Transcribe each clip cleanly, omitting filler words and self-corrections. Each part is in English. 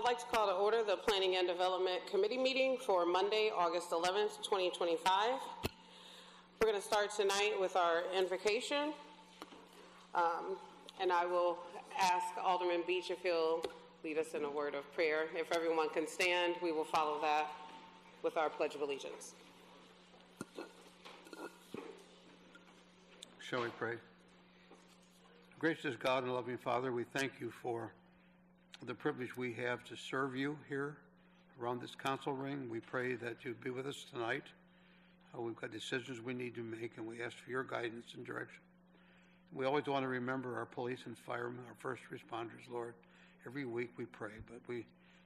like to call to order the Planning and Development Committee meeting for Monday, August 11th, 2025. We're going to start tonight with our invocation, and I will ask Alderman Beach if he'll lead us in a word of prayer. If everyone can stand, we will follow that with our Pledge of Allegiance. Shall we pray? Gracious God and loving Father, we thank you for the privilege we have to serve you here around this council ring. We pray that you'd be with us tonight. We've got decisions we need to make, and we ask for your guidance and direction. We always want to remember our police and firemen, our first responders, Lord. Every week we pray, but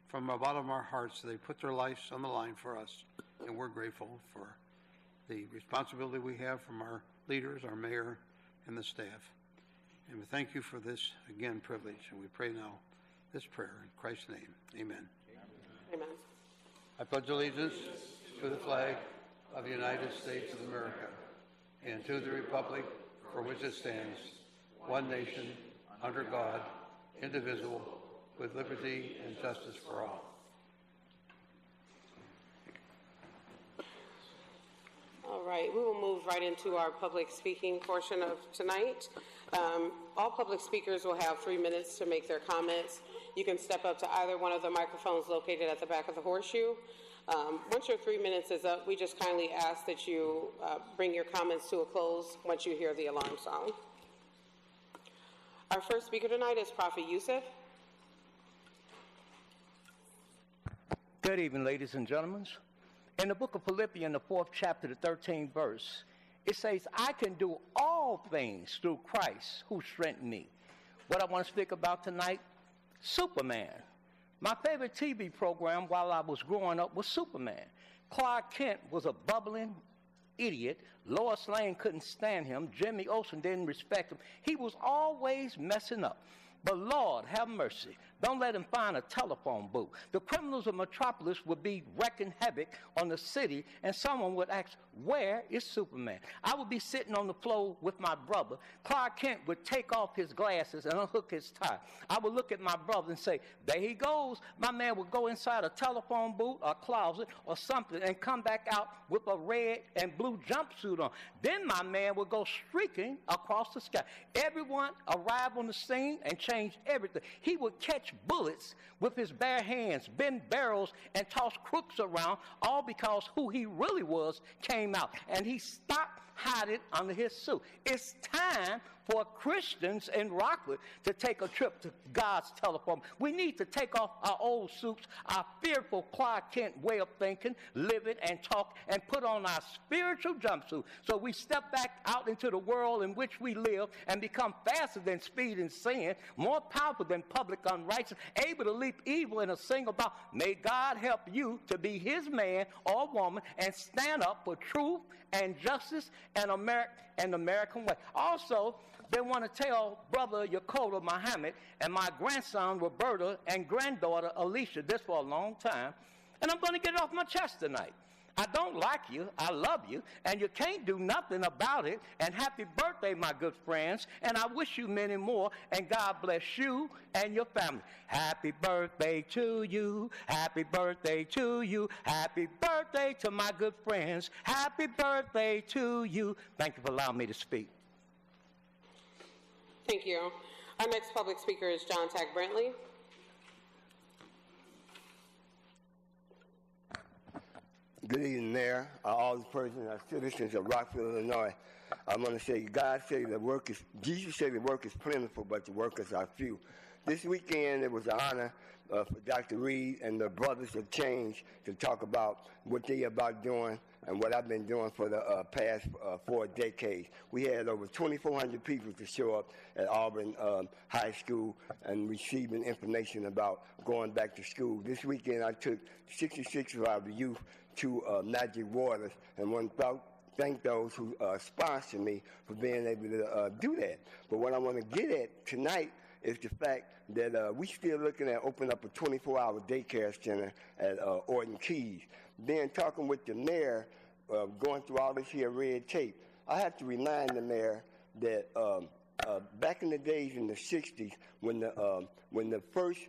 from the bottom of our hearts, they put their lives on the line for us, and we're grateful for the responsibility we have from our leaders, our mayor, and the staff. And we thank you for this, again, privilege. And we pray now this prayer in Christ's name. Amen. Amen. I pledge allegiance to the flag of the United States of America and to the republic for which it stands, one nation, under God, indivisible, with liberty and justice for all. All right, we will move right into our public speaking portion of tonight. All public speakers will have 3 minutes to make their comments. You can step up to either one of the microphones located at the back of the horseshoe. Once your 3 minutes is up, we just kindly ask that you bring your comments to a close once you hear the alarm sound. Our first speaker tonight is Prophet Yusuf. Good evening, ladies and gentlemen. In the book of Philippians, the 4th chapter, the 13th verse, it says, I can do all things through Christ who strengthened me. What I want to speak about tonight, Superman. My favorite TV program while I was growing up was Superman. Clark Kent was a bubbling idiot. Lois Lane couldn't stand him. Jimmy Olsen didn't respect him. He was always messing up. But Lord, have mercy. Don't let him find a telephone booth. The criminals of Metropolis would be wreaking havoc on the city, and someone would ask, where is Superman? I would be sitting on the floor with my brother. Clark Kent would take off his glasses and unhook his tie. I would look at my brother and say, there he goes. My man would go inside a telephone booth or closet or something and come back out with a red and blue jumpsuit on. Then my man would go streaking across the sky. Everyone arrived on the scene and changed everything. He would catch bullets with his bare hands, bend barrels, and toss crooks around, all because who he really was came out. And he stopped hiding under his suit. It's time for Christians in Rockford to take a trip to God's telephone. We need to take off our old suits, our fearful Clark Kent way of thinking, living, and talk, and put on our spiritual jumpsuit so we step back out into the world in which we live and become faster than speed and sin, more powerful than public unrighteousness, able to leap evil in a single bound. May God help you to be his man or woman and stand up for truth and justice and American way. Also, they want to tell brother Yakola Muhammad and my grandson Roberta and granddaughter Alicia this for a long time, and I'm going to get it off my chest tonight. I don't like you, I love you, and you can't do nothing about it, and happy birthday, my good friends, and I wish you many more, and God bless you and your family. Happy birthday to you, happy birthday to you, happy birthday to my good friends, happy birthday to you. Thank you for allowing me to speak. Thank you. Our next public speaker is John Tack Brantley. Good evening, Mayor, all the persons, citizens of Rockford, Illinois. I'm going to say, Jesus said the work is plentiful, but the workers are few. This weekend, it was an honor for Dr. Reed and the Brothers of Change to talk about what they are about doing and what I've been doing for the past 4 decades. We had over 2,400 people to show up at Auburn High School and receiving information about going back to school. This weekend, I took 66 of our youth to Magic Waters, and want to thank those who sponsored me for being able to do that. But what I want to get at tonight is the fact that we still looking at opening up a 24-hour daycare center at Orton Keys. Then talking with the mayor, going through all this here red tape, I have to remind the mayor that back in the days in the 60s, when the first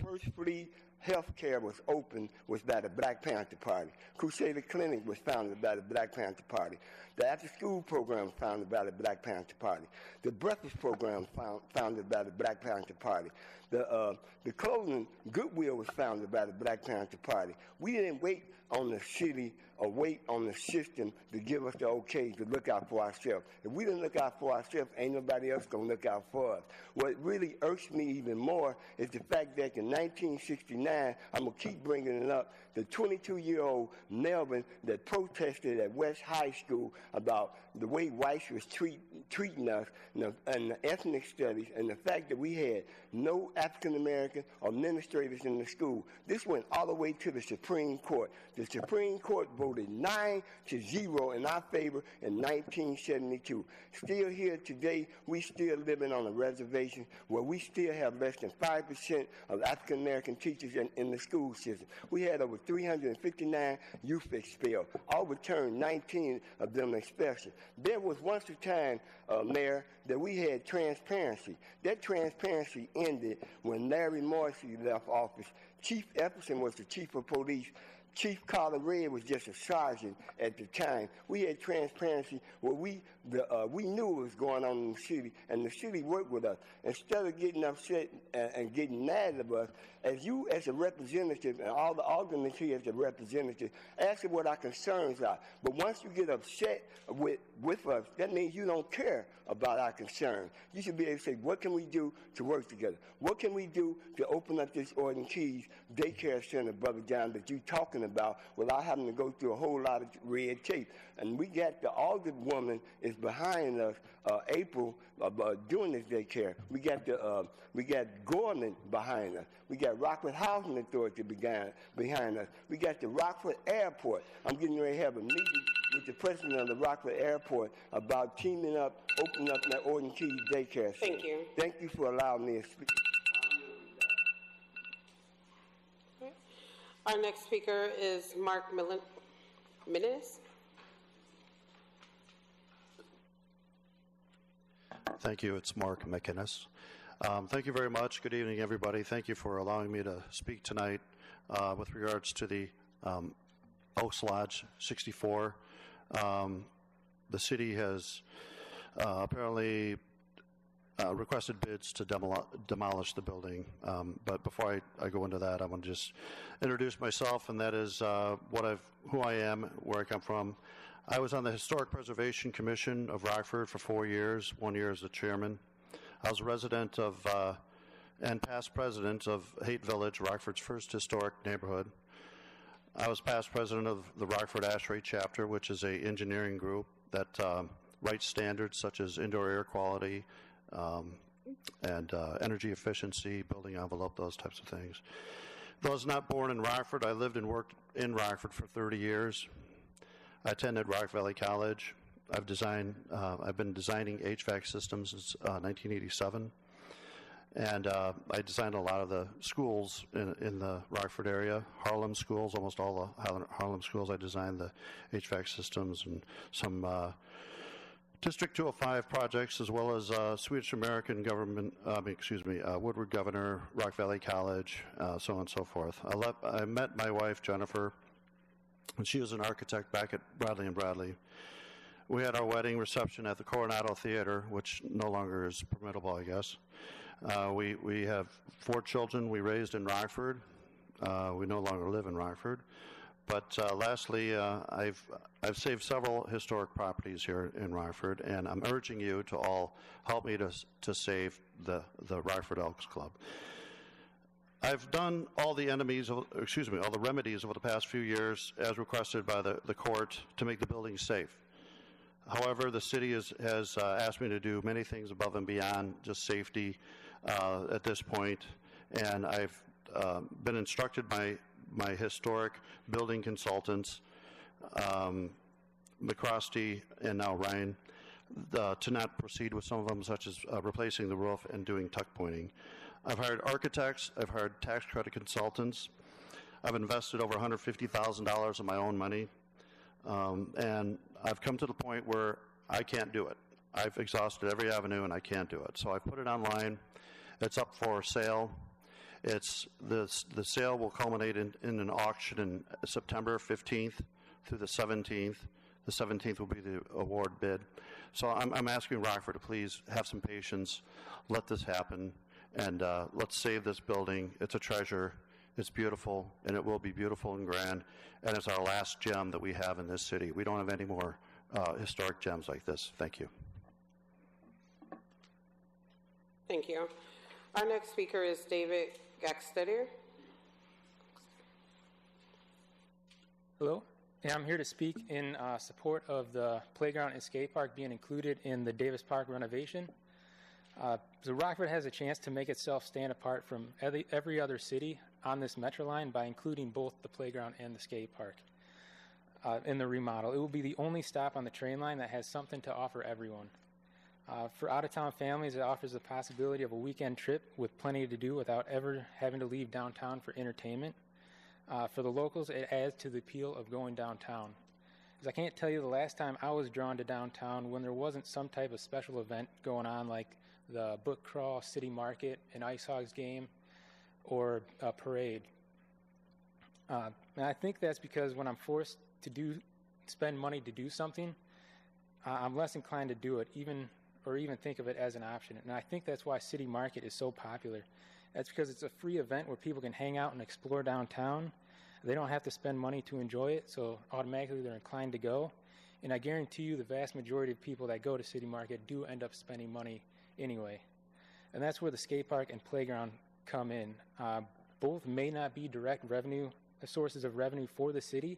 first free health care was opened was by the Black Panther Party. Crusader Clinic was founded by the Black Panther Party. The after-school program was founded by the Black Panther Party. The breakfast program founded by the Black Panther Party. The clothing Goodwill was founded by the Black Panther Party. We didn't wait on the city or wait on the system to give us the okay to look out for ourselves. If we didn't look out for ourselves, ain't nobody else going to look out for us. What really irks me even more is the fact that in 1969, I'm going to keep bringing it up, the 22-year-old Melvin that protested at West High School about the way whites was treating us and the ethnic studies and the fact that we had no African-American administrators in the school. This went all the way to the Supreme Court. The Supreme Court voted 9-0 in our favor in 1972. Still here today, we still living on a reservation where we still have less than 5% of African-American teachers in the school system. We had over 359 youth expelled, overturned 19 of them expulsion. There was once a time, Mayor, that we had transparency. That transparency ended when Larry Morrissey left office. Chief Epperson was the chief of police. Chief Carter Red was just a sergeant at the time. We had transparency where we knew what was going on in the city, and the city worked with us. Instead of getting upset and getting mad at us, as you as a representative and all the aldermen here as a representative, ask what our concerns are. But once you get upset with us, that means you don't care about our concerns. You should be able to say, what can we do to work together? What can we do to open up this Orton Keys daycare center, Brother John, that you're talking about without having to go through a whole lot of red tape? And we got the alderwoman is behind us, April, doing this daycare. We got Gorman behind us. We got Rockford Housing Authority behind us. We got the Rockford Airport. I'm getting ready to have a meeting with the president of the Rockford Airport about teaming up, opening up that Orton Keys daycare center. Thank you. Thank you for allowing me to speak. Our next speaker is Mark Minnis. Thank you. It's Mark McInnes. Thank you very much. Good evening, everybody. Thank you for allowing me to speak tonight with regards to the Oaks Lodge 64. The city has apparently requested bids to demolish the building. But before I go into that, I want to just introduce myself, and that is who I am, where I come from. I was on the Historic Preservation Commission of Rockford for 4 years, 1 year as the chairman. I was a resident of and past president of Haight Village, Rockford's first historic neighborhood. I was past president of the Rockford ASHRAE chapter, which is an engineering group that writes standards such as indoor air quality and energy efficiency, building envelope, those types of things. Though I was not born in Rockford, I lived and worked in Rockford for 30 years. I attended Rock Valley College. I've been designing HVAC systems since 1987. And I designed a lot of the schools in the Rockford area, Harlem schools, almost all the Harlem schools. I designed the HVAC systems and some District 205 projects, as well as Swedish American government, Woodward Governor, Rock Valley College, so on and so forth. I met my wife, Jennifer, and she was an architect back at Bradley & Bradley. We had our wedding reception at the Coronado Theater, which no longer is permittable, I guess. We have 4 children we raised in Rockford. We no longer live in Rockford. But lastly, I've saved several historic properties here in Rockford, and I'm urging you to all help me to save the Rockford Elks Club. I've done all the remedies over the past few years as requested by the court to make the building safe. However, the city has asked me to do many things above and beyond just safety at this point, and I've been instructed by my historic building consultants, McCrosty and now Ryan, to not proceed with some of them, such as replacing the roof and doing tuck pointing. I've hired architects, I've hired tax credit consultants, I've invested over $150,000 of my own money, and I've come to the point where I can't do it. I've exhausted every avenue and I can't do it. So I put it online. It's up for sale. The sale will culminate in an auction in September 15th through the 17th. The 17th will be the award bid. So I'm asking Rockford to please have some patience, let this happen, and let's save this building. It's a treasure. It's beautiful, and it will be beautiful and grand, and it's our last gem that we have in this city. We don't have any more historic gems like this. Thank you. Thank you. Our next speaker is David Gaxtetter. Hello, and I'm here to speak in support of the playground and skate park being included in the Davis Park renovation. So Rockford has a chance to make itself stand apart from every other city on this metro line by including both the playground and the skate park in the remodel. It will be the only stop on the train line that has something to offer everyone. For out-of-town families, it offers the possibility of a weekend trip with plenty to do without ever having to leave downtown for entertainment. For the locals, it adds to the appeal of going downtown. As I can't tell you the last time I was drawn to downtown when there wasn't some type of special event going on like the book crawl, city market, an Ice Hogs game, or a parade. And I think that's because when I'm forced to spend money to do something, I'm less inclined to do it, even think of it as an option. And I think that's why City Market is so popular. That's because it's a free event where people can hang out and explore downtown. They don't have to spend money to enjoy it, so automatically they're inclined to go. And I guarantee you the vast majority of people that go to City Market do end up spending money anyway. And that's where the skate park and playground come in. Both may not be direct sources of revenue for the city,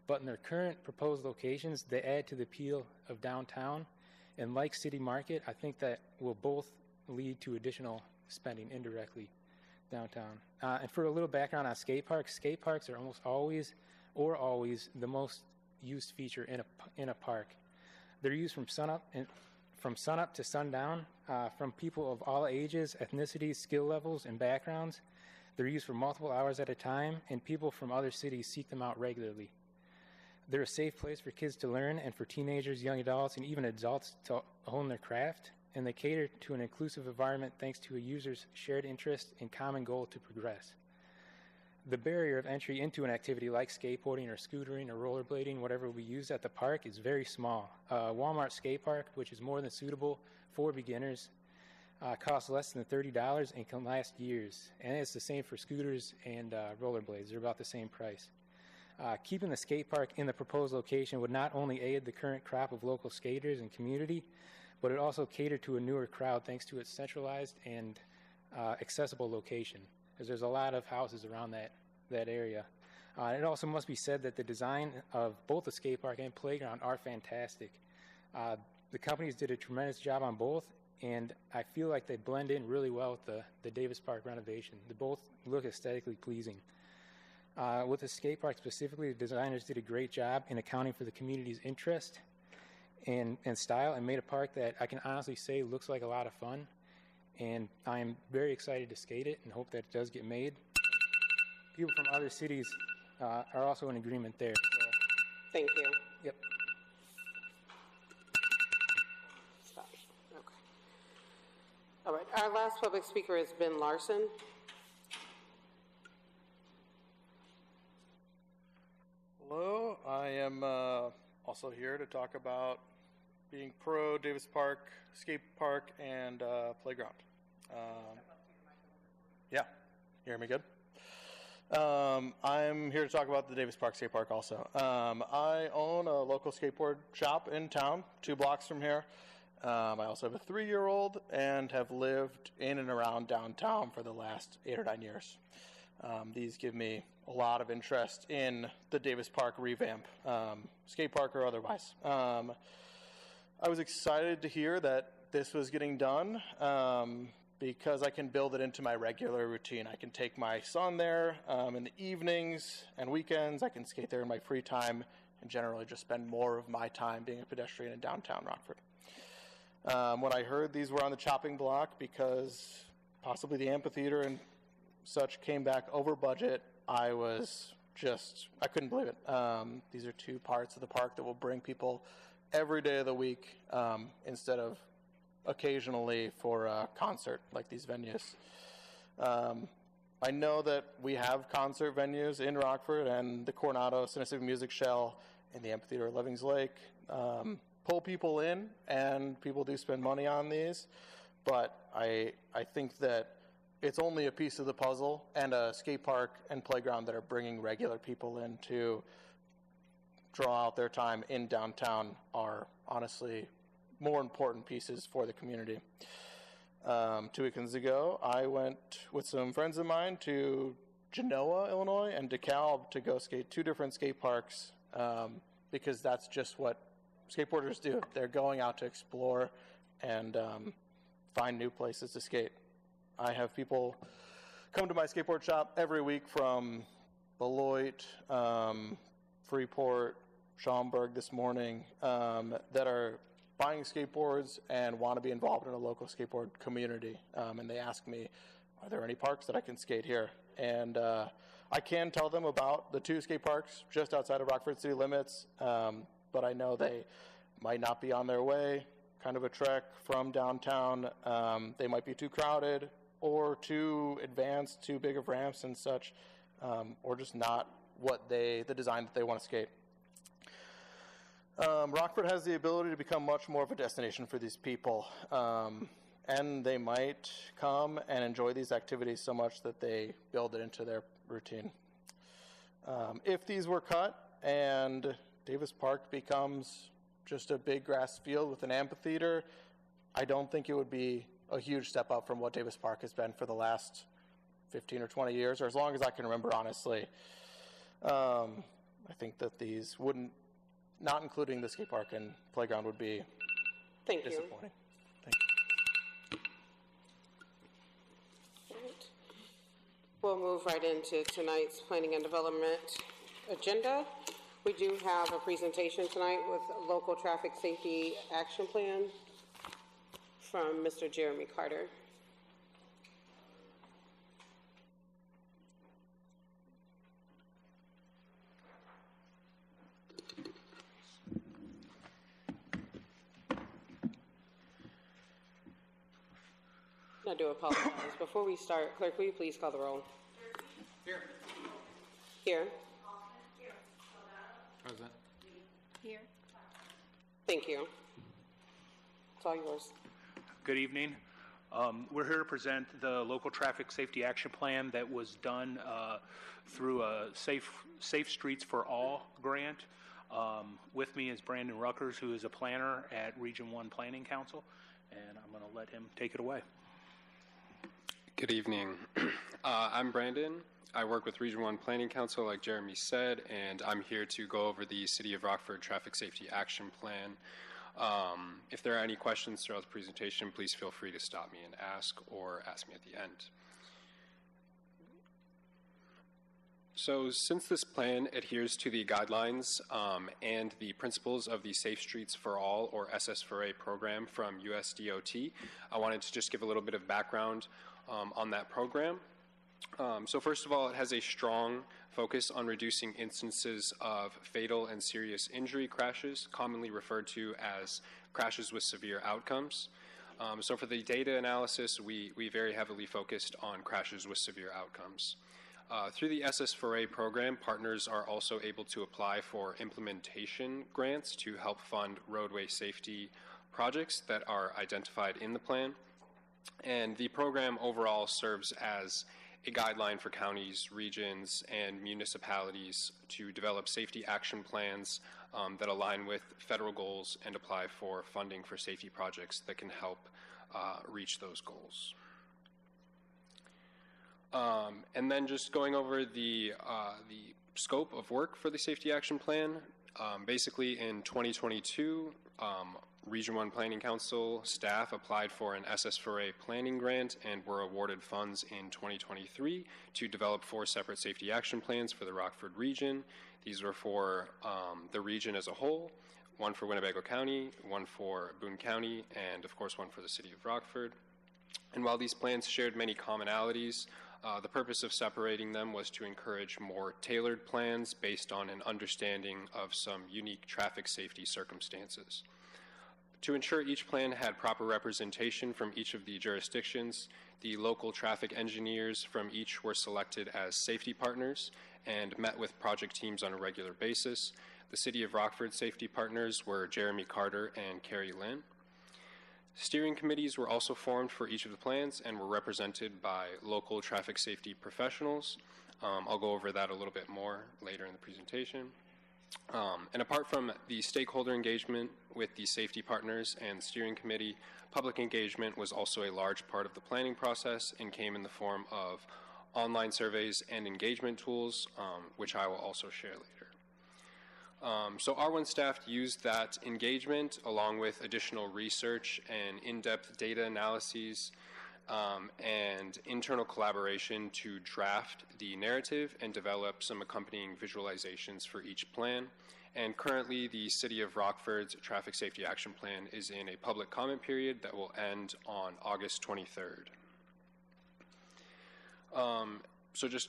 but in their current proposed locations, they add to the appeal of downtown. And like City Market, I think that will both lead to additional spending indirectly downtown. And for a little background on skate parks are almost always the most used feature in a park. They're used from sunup to sundown, from people of all ages, ethnicities, skill levels, and backgrounds. They're used for multiple hours at a time, and people from other cities seek them out regularly. They're a safe place for kids to learn and for teenagers, young adults, and even adults to hone their craft, and they cater to an inclusive environment thanks to a user's shared interest and common goal to progress. The barrier of entry into an activity like skateboarding or scootering or rollerblading, whatever we use at the park, is very small. Walmart skate park, which is more than suitable for beginners, costs less than $30 and can last years. And it's the same for scooters and rollerblades. They're about the same price. Keeping the skate park in the proposed location would not only aid the current crop of local skaters and community, but it also cater to a newer crowd thanks to its centralized and accessible location, because there's a lot of houses around that area. It also must be said that the design of both the skate park and playground are fantastic. The companies did a tremendous job on both, and I feel like they blend in really well with the Davis Park renovation. They both look aesthetically pleasing. With the skate park specifically, the designers did a great job in accounting for the community's interest and style, and made a park that I can honestly say looks like a lot of fun. And I am very excited to skate it and hope that it does get made. People from other cities are also in agreement there. So. Thank you. Yep. Stop. Okay. All right. Our last public speaker is Ben Larson. Hello. I am also here to talk about being pro Davis Park, skate park, and playground. Yeah, you hear me good? I'm here to talk about the Davis Park skate park also. I own a local skateboard shop in town, 2 blocks from here. I also have a 3-year-old and have lived in and around downtown for the last 8 or 9 years. These give me a lot of interest in the Davis Park revamp, skate park or otherwise. I was excited to hear that this was getting done because I can build it into my regular routine. I can take my son there in the evenings and weekends. I can skate there in my free time and generally just spend more of my time being a pedestrian in downtown Rockford. When I heard these were on the chopping block because possibly the amphitheater and such came back over budget, I couldn't believe it. These are 2 parts of the park that will bring people every day of the week instead of occasionally for a concert like these venues. I know that we have concert venues in Rockford, and the Coronado Cincinnati Music Shell and the Amphitheater at Lovings Lake pull people in, and people do spend money on these. But I think that it's only a piece of the puzzle, and a skate park and playground that are bringing regular people in to draw out their time in downtown are honestly more important pieces for the community. 2 weekends ago, I went with some friends of mine to Genoa, Illinois, and DeKalb to go skate 2 different skate parks because that's just what skateboarders do. They're going out to explore and find new places to skate. I have people come to my skateboard shop every week from Beloit, Freeport, Schaumburg this morning that are buying skateboards and want to be involved in a local skateboard community. And they ask me, are there any parks that I can skate here? And I can tell them about the 2 skate parks just outside of Rockford city limits, but I know they might not be on their way, kind of a trek from downtown. They might be too crowded or too advanced, too big of ramps and such, or just not the design that they want to skate. Rockford has the ability to become much more of a destination for these people, and they might come and enjoy these activities so much that they build it into their routine. If these were cut and Davis Park becomes just a big grass field with an amphitheater, I don't think it would be a huge step up from what Davis Park has been for the last 15 or 20 years, or as long as I can remember, honestly. I think that these wouldn't, not including the skate park and playground, would be disappointing. Thank you. Right. We'll move right into tonight's planning and development agenda. We do have a presentation tonight with a local traffic safety action plan from Mr. Jeremy Carter. I do apologize. Before we start, clerk, will you please call the roll? Here. Here. Present. Here. Thank you. It's all yours. Good evening. We're here to present the local traffic safety action plan that was done through a Safe Streets for All grant. With me is Brandon Ruckers, who is a planner at Region 1 Planning Council, and I'm going to let him take it away. Good evening. I'm Brandon. I work with Region 1 Planning Council, like Jeremy said, and I'm here to go over the City of Rockford Traffic Safety Action Plan. If there are any questions throughout the presentation, please feel free to stop me and ask, or ask me at the end. So since this plan adheres to the guidelines and the principles of the Safe Streets for All, or SS4A program from USDOT, I wanted to just give a little bit of background on that program. So first of all, it has a strong focus on reducing instances of fatal and serious injury crashes, commonly referred to as crashes with severe outcomes. So for the data analysis, we very heavily focused on crashes with severe outcomes. Through the SS4A program, partners are also able to apply for implementation grants to help fund roadway safety projects that are identified in the plan. And the program overall serves as a guideline for counties, regions, and municipalities to develop safety action plans that align with federal goals and apply for funding for safety projects that can help reach those goals. And then just going over the scope of work for the safety action plan. Basically in 2022, Region 1 Planning Council staff applied for an SS4A planning grant and were awarded funds in 2023 to develop 4 separate safety action plans for the Rockford region. These were for the region as a whole, one for Winnebago County, one for Boone County, and of course one for the city of Rockford. And while these plans shared many commonalities, the purpose of separating them was to encourage more tailored plans based on an understanding of some unique traffic safety circumstances. To ensure each plan had proper representation from each of the jurisdictions, the local traffic engineers from each were selected as safety partners and met with project teams on a regular basis. The City of Rockford safety partners were Jeremy Carter and Carrie Lynn. Steering committees were also formed for each of the plans and were represented by local traffic safety professionals. I'll go over that a little bit more later in the presentation. And apart from the stakeholder engagement with the safety partners and steering committee, public engagement was also a large part of the planning process and came in the form of online surveys and engagement tools, which I will also share later. So R1 staff used that engagement along with additional research and in-depth data analyses and internal collaboration to draft the narrative and develop some accompanying visualizations for each plan. And currently, the City of Rockford's Traffic Safety Action Plan is in a public comment period that will end on August 23rd. So just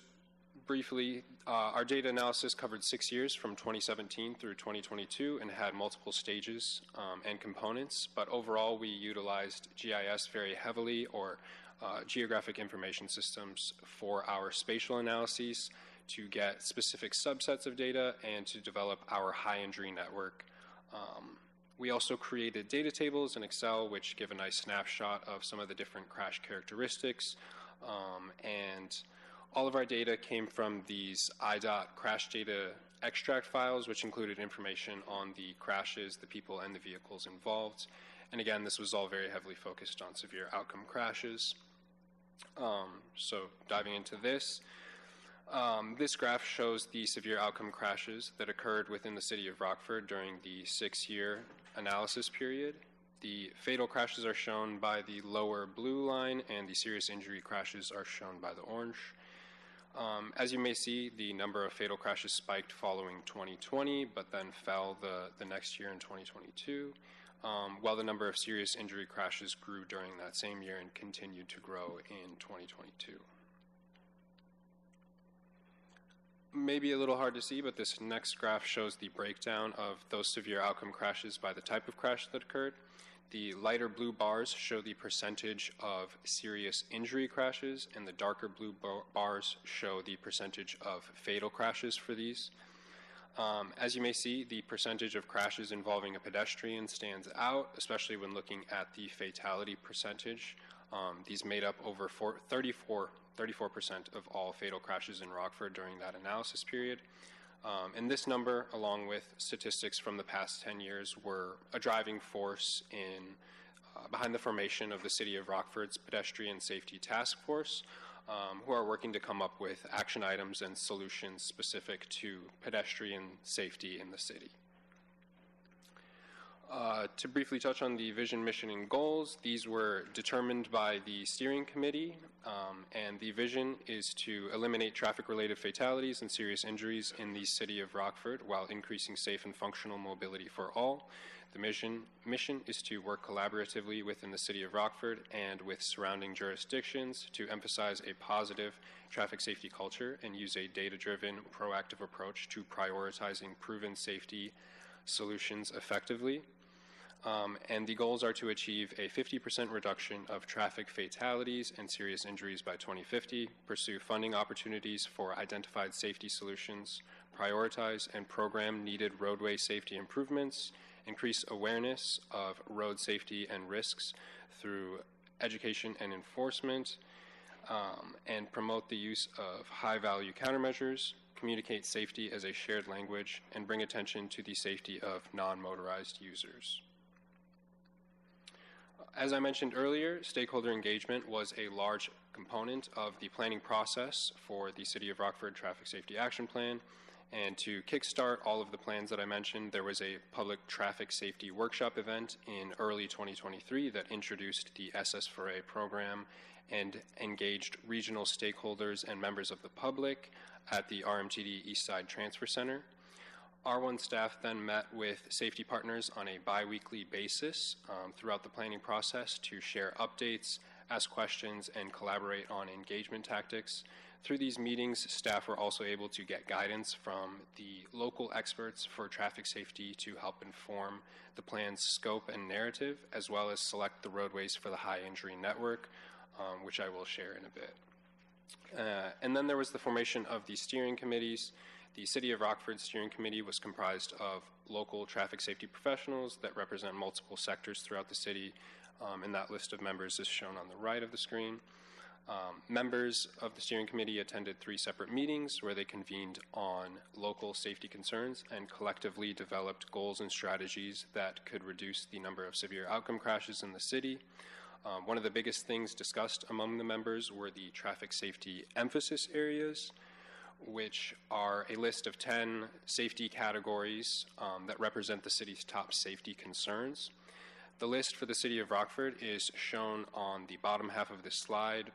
briefly, our data analysis covered 6 years from 2017 through 2022 and had multiple stages and components, but overall we utilized GIS very heavily, or geographic information systems, for our spatial analyses to get specific subsets of data and to develop our high injury network. We also created data tables in Excel which give a nice snapshot of some of the different crash characteristics, and all of our data came from these IDOT crash data extract files, which included information on the crashes, the people, and the vehicles involved. And again, this was all very heavily focused on severe outcome crashes. So diving into this, this graph shows the severe outcome crashes that occurred within the City of Rockford during the 6-year analysis period. The fatal crashes are shown by the lower blue line, and the serious injury crashes are shown by the orange. As you may see, the number of fatal crashes spiked following 2020, but then fell the next year in 2022, while the number of serious injury crashes grew during that same year and continued to grow in 2022. Maybe a little hard to see, but this next graph shows the breakdown of those severe outcome crashes by the type of crash that occurred. The lighter blue bars show the percentage of serious injury crashes, and the darker blue bars show the percentage of fatal crashes for these. As you may see, the percentage of crashes involving a pedestrian stands out, especially when looking at the fatality percentage. These made up over 34% of all fatal crashes in Rockford during that analysis period. And this number, along with statistics from the past 10 years, were a driving force behind the formation of the City of Rockford's Pedestrian Safety Task Force, who are working to come up with action items and solutions specific to pedestrian safety in the city. To briefly touch on the vision, mission, and goals, these were determined by the steering committee, and the vision is to eliminate traffic-related fatalities and serious injuries in the City of Rockford while increasing safe and functional mobility for all. The mission is to work collaboratively within the City of Rockford and with surrounding jurisdictions to emphasize a positive traffic safety culture and use a data-driven, proactive approach to prioritizing proven safety solutions effectively. And the goals are to achieve a 50% reduction of traffic fatalities and serious injuries by 2050, pursue funding opportunities for identified safety solutions, prioritize and program needed roadway safety improvements, increase awareness of road safety and risks through education and enforcement, and promote the use of high-value countermeasures, communicate safety as a shared language, and bring attention to the safety of non-motorized users. As I mentioned earlier, stakeholder engagement was a large component of the planning process for the City of Rockford Traffic Safety Action Plan. And to kickstart all of the plans that I mentioned, there was a public traffic safety workshop event in early 2023 that introduced the SS4A program and engaged regional stakeholders and members of the public at the RMTD Eastside Transfer Center. R1 staff then met with safety partners on a bi-weekly basis throughout the planning process to share updates, ask questions, and collaborate on engagement tactics. Through these meetings, staff were also able to get guidance from the local experts for traffic safety to help inform the plan's scope and narrative, as well as select the roadways for the high injury network, which I will share in a bit. And then there was the formation of the steering committees. The City of Rockford Steering Committee was comprised of local traffic safety professionals that represent multiple sectors throughout the city, and that list of members is shown on the right of the screen. Members of the steering committee attended 3 separate meetings where they convened on local safety concerns and collectively developed goals and strategies that could reduce the number of severe outcome crashes in the city. One of the biggest things discussed among the members were the traffic safety emphasis areas, which are a list of 10 safety categories that represent the city's top safety concerns. The list for the City of Rockford is shown on the bottom half of this slide,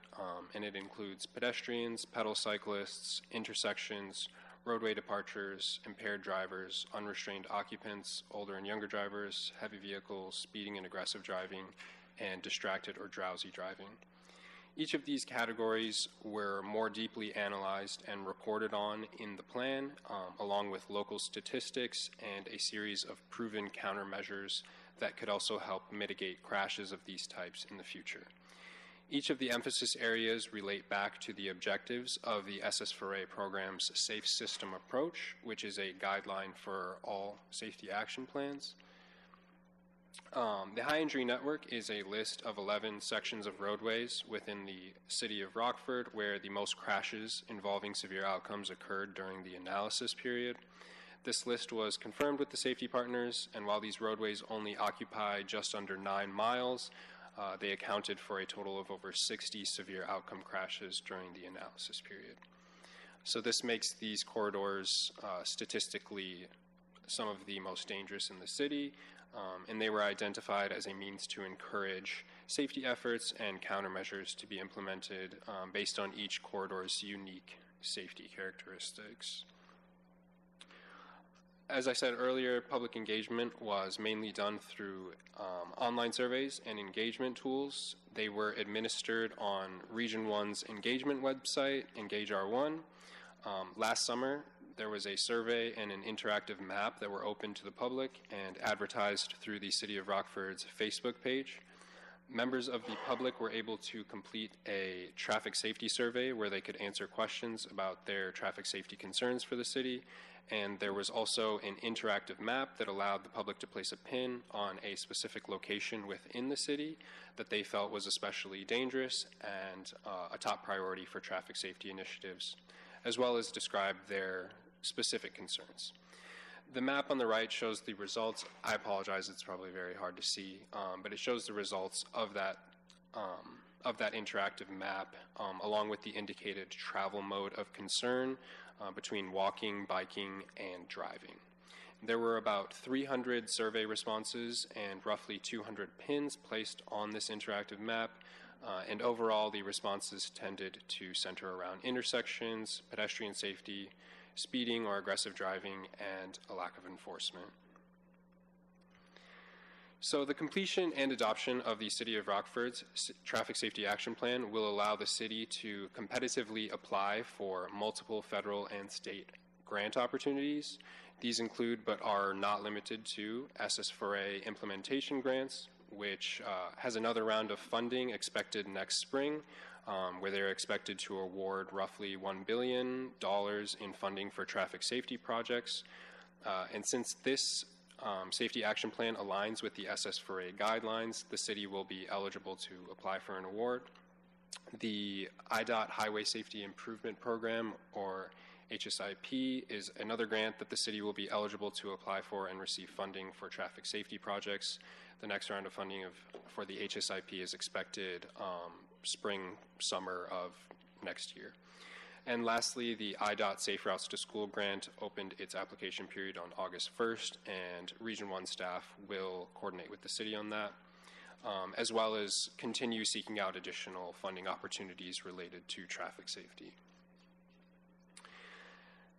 and it includes pedestrians, pedal cyclists, intersections, roadway departures, impaired drivers, unrestrained occupants, older and younger drivers, heavy vehicles, speeding and aggressive driving, and distracted or drowsy driving. Each of these categories were more deeply analyzed and reported on in the plan, along with local statistics and a series of proven countermeasures that could also help mitigate crashes of these types in the future. Each of the emphasis areas relate back to the objectives of the SS4A program's Safe System approach, which is a guideline for all safety action plans. The High Injury Network is a list of 11 sections of roadways within the City of Rockford where the most crashes involving severe outcomes occurred during the analysis period. This list was confirmed with the safety partners, and while these roadways only occupy just under 9 miles, they accounted for a total of over 60 severe outcome crashes during the analysis period. So this makes these corridors statistically some of the most dangerous in the city, and they were identified as a means to encourage safety efforts and countermeasures to be implemented based on each corridor's unique safety characteristics. As I said earlier, public engagement was mainly done through online surveys and engagement tools. They were administered on Region 1's engagement website, Engage R1. Last summer, there was a survey and an interactive map that were open to the public and advertised through the City of Rockford's Facebook page. Members of the public were able to complete a traffic safety survey where they could answer questions about their traffic safety concerns for the city. And there was also an interactive map that allowed the public to place a pin on a specific location within the city that they felt was especially dangerous and a top priority for traffic safety initiatives, as well as describe their specific concerns. The map on the right shows the results. I apologize, it's probably very hard to see, but it shows the results of that interactive map, along with the indicated travel mode of concern between walking, biking, and driving. There were about 300 survey responses and roughly 200 pins placed on this interactive map, and overall the responses tended to center around intersections, pedestrian safety, speeding or aggressive driving, and a lack of enforcement. So the completion and adoption of the City of Rockford's Traffic Safety Action Plan will allow the city to competitively apply for multiple federal and state grant opportunities. These include, but are not limited to, SS4A implementation grants, which has another round of funding expected next spring, where they're expected to award roughly $1 billion in funding for traffic safety projects. And since this Safety Action Plan aligns with the SS4A guidelines, the city will be eligible to apply for an award. The IDOT Highway Safety Improvement Program, or HSIP, is another grant that the city will be eligible to apply for and receive funding for traffic safety projects. The next round of funding for the HSIP is expected spring, summer of next year. And lastly, the IDOT Safe Routes to School grant opened its application period on August 1st, and Region 1 staff will coordinate with the city on that, as well as continue seeking out additional funding opportunities related to traffic safety.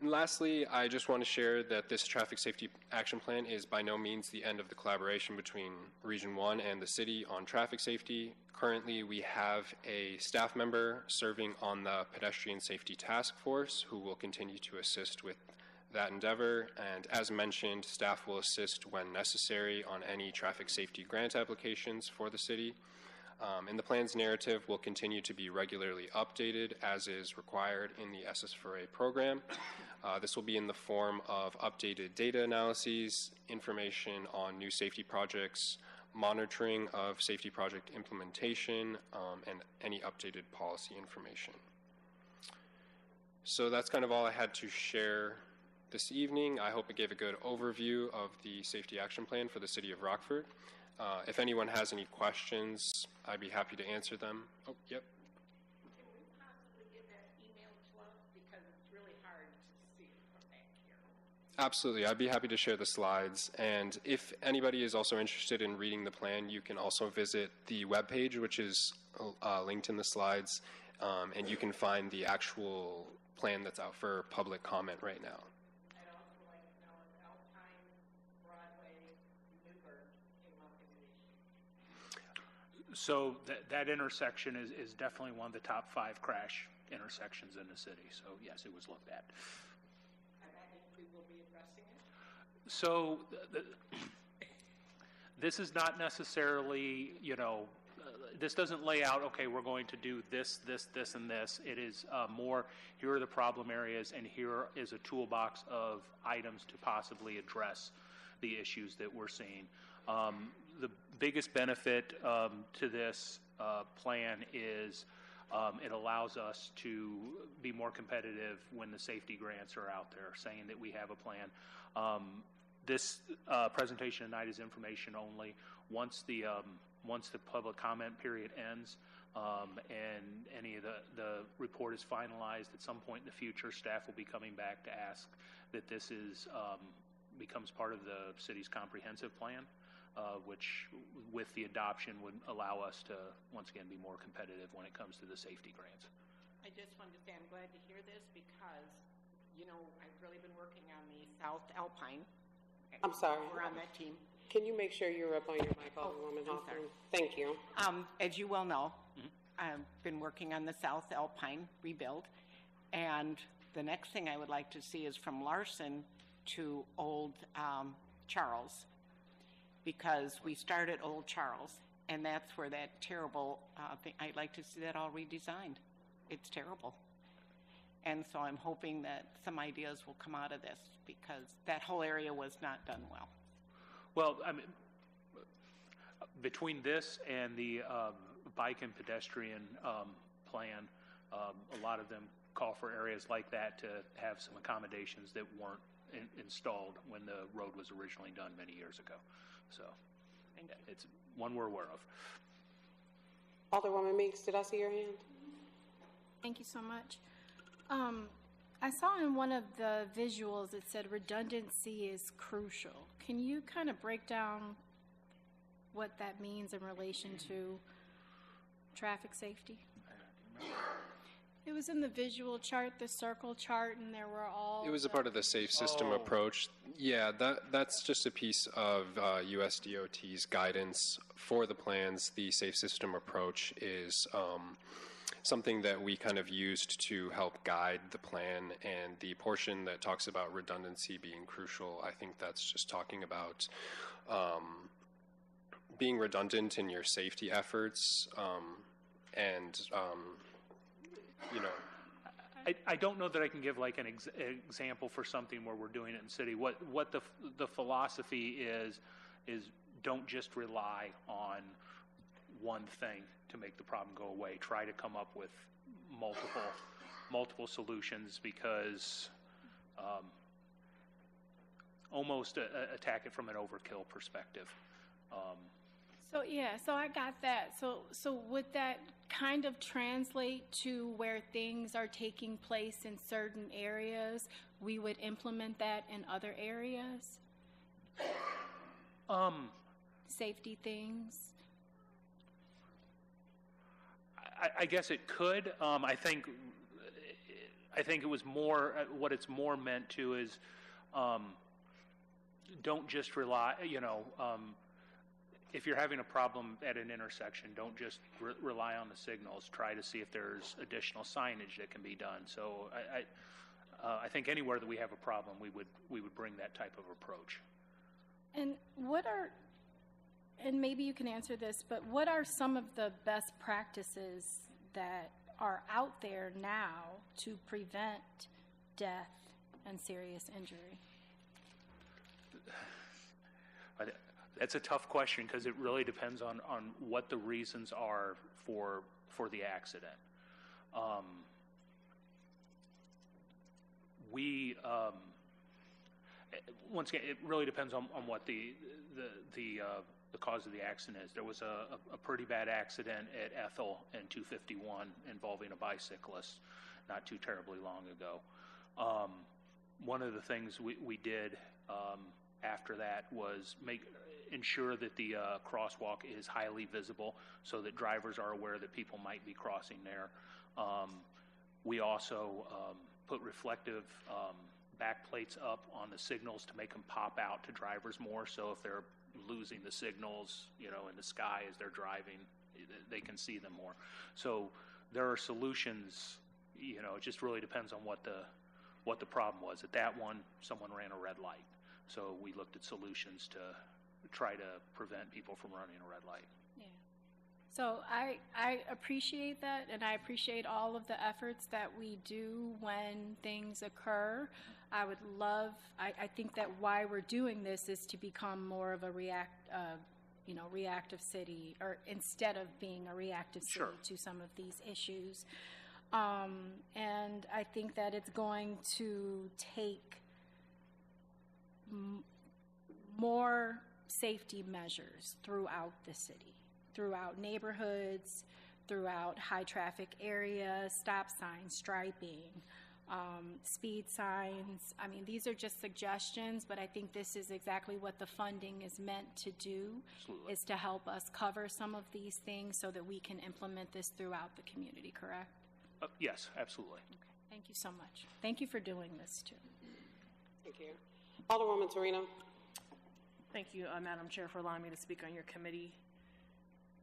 And lastly, I just want to share that this traffic safety action plan is by no means the end of the collaboration between Region 1 and the city on traffic safety. Currently, we have a staff member serving on the Pedestrian Safety Task Force who will continue to assist with that endeavor. And as mentioned, staff will assist when necessary on any traffic safety grant applications for the city. And the plan's narrative will continue to be regularly updated as is required in the SS4A program. This will be in the form of updated data analyses, information on new safety projects, monitoring of safety project implementation, and any updated policy information. So that's kind of all I had to share this evening. I hope it gave a good overview of the safety action plan for the city of Rockford. If anyone has any questions, I'd be happy to answer them. Oh, yep. Can we possibly get that email to us? Because it's really hard to see from back here. Absolutely. I'd be happy to share the slides. And if anybody is also interested in reading the plan, you can also visit the webpage, which is linked in the slides, and you can find the actual plan that's out for public comment right now. I'd also like to know if Alpine, Broadway, Newburgh came up in the issue. So that intersection is definitely one of the top 5 crash intersections in the city. So yes, it was looked at. And that means we will be addressing it? So this is not necessarily, this doesn't lay out, okay, we're going to do this, this, this, and this. It is more, here are the problem areas, and here is a toolbox of items to possibly address the issues that we're seeing. The biggest benefit to this plan is it allows us to be more competitive when the safety grants are out there, saying that we have a plan. This presentation tonight is information only. Once the public comment period ends and any of the report is finalized, at some point in the future, staff will be coming back to ask that this becomes part of the city's comprehensive plan, which with the adoption would allow us to once again be more competitive when it comes to the safety grants. I just wanted to say I'm glad to hear this because, I've really been working on the South Alpine. I'm sorry. We're on that team. Can you make sure you're up on your mic, Alderwoman I'm Hoffman? sorry. Thank you. As you well know, I've been working on the South Alpine rebuild, and the next thing I would like to see is from Larson to Old Charles, because we started Old Charles, and that's where that terrible thing, I'd like to see that all redesigned. It's terrible. And so I'm hoping that some ideas will come out of this, because that whole area was not done well. Well, I mean, between this and the bike and pedestrian plan, a lot of them call for areas like that to have some accommodations that weren't installed when the road was originally done many years ago. So it's one we're aware of. Alderwoman Meeks, did I see your hand? Thank you so much. I saw in one of the visuals it said redundancy is crucial. Can you kind of break down what that means in relation to traffic safety? It was in the visual chart, the circle chart, and there were all... It was a part of the safe system approach. Yeah, that's just a piece of USDOT's guidance for the plans. The safe system approach is something that we kind of used to help guide the plan, and the portion that talks about redundancy being crucial, I think that's just talking about being redundant in your safety efforts, I don't know that I can give like an example for something where we're doing it in city. What the philosophy is don't just rely on one thing to make the problem go away. Try to come up with multiple solutions, because almost attack it from an overkill perspective. So I got that. So would that kind of translate to where things are taking place in certain areas? We would implement that in other areas? Safety things? I guess it could. I think I think it was more, what it's more meant to is, don't just rely, if you're having a problem at an intersection, don't just rely on the signals. Try to see if there's additional signage that can be done. So I think anywhere that we have a problem, we would bring that type of approach. And and maybe you can answer this, but what are some of the best practices that are out there now to prevent death and serious injury? That's a tough question because it really depends on what the reasons are for the accident. Once again, it really depends on what the cause of the accident is. There was a pretty bad accident at Ethel in 251 involving a bicyclist not too terribly long ago. One of the things we did after that was ensure that the crosswalk is highly visible so that drivers are aware that people might be crossing there. We also put reflective backplates up on the signals to make them pop out to drivers more, so if they're losing the signals, in the sky as they're driving, they can see them more. So there are solutions. It just really depends on what the problem was. At that one, someone ran a red light, so we looked at solutions to try to prevent people from running a red light. Yeah. So I appreciate that, and I appreciate all of the efforts that we do when things occur. I would love, I think that why we're doing this is to become more of a reactive city, or instead of being a reactive city to some of these issues. And I think that it's going to take more safety measures throughout the city, throughout neighborhoods, throughout high traffic areas, stop signs, striping, speed signs. I mean, these are just suggestions, but I think this is exactly what the funding is meant to do. Absolutely. Is to help us cover some of these things so that we can implement this throughout the community, correct? Yes, absolutely. Okay. Thank you so much. Thank you for doing this, too. Thank you. Alderwoman Torino. Thank you, Madam Chair, for allowing me to speak on your committee.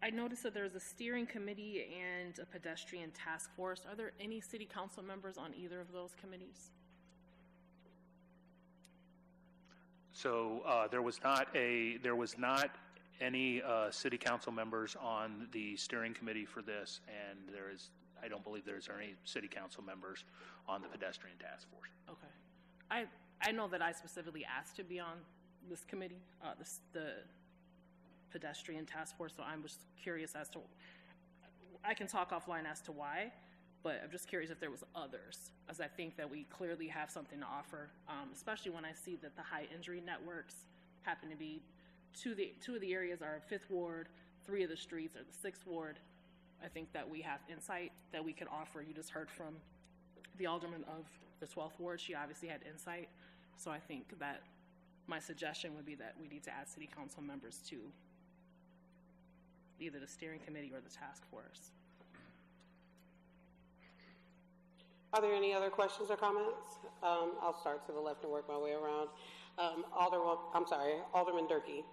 I noticed that there's a steering committee and a pedestrian task force. Are there any city council members on either of those committees? So there was not any city council members on the steering committee for this, and I don't believe there's any city council members on the pedestrian task force. Okay. I know that I specifically asked to be on this committee, the pedestrian task force, so I'm just curious as to, I can talk offline as to why, but I'm just curious if there was others, as I think that we clearly have something to offer, especially when I see that the high injury networks happen to be, two of the areas are 5th Ward, 3 of the streets are the 6th Ward. I think that we have insight that we could offer. You just heard from the alderman of the 12th Ward. She obviously had insight, so I think that my suggestion would be that we need to add city council members to either the steering committee or the task force. Are there any other questions or comments? I'll start to the left and work my way around. Alderman Durkee.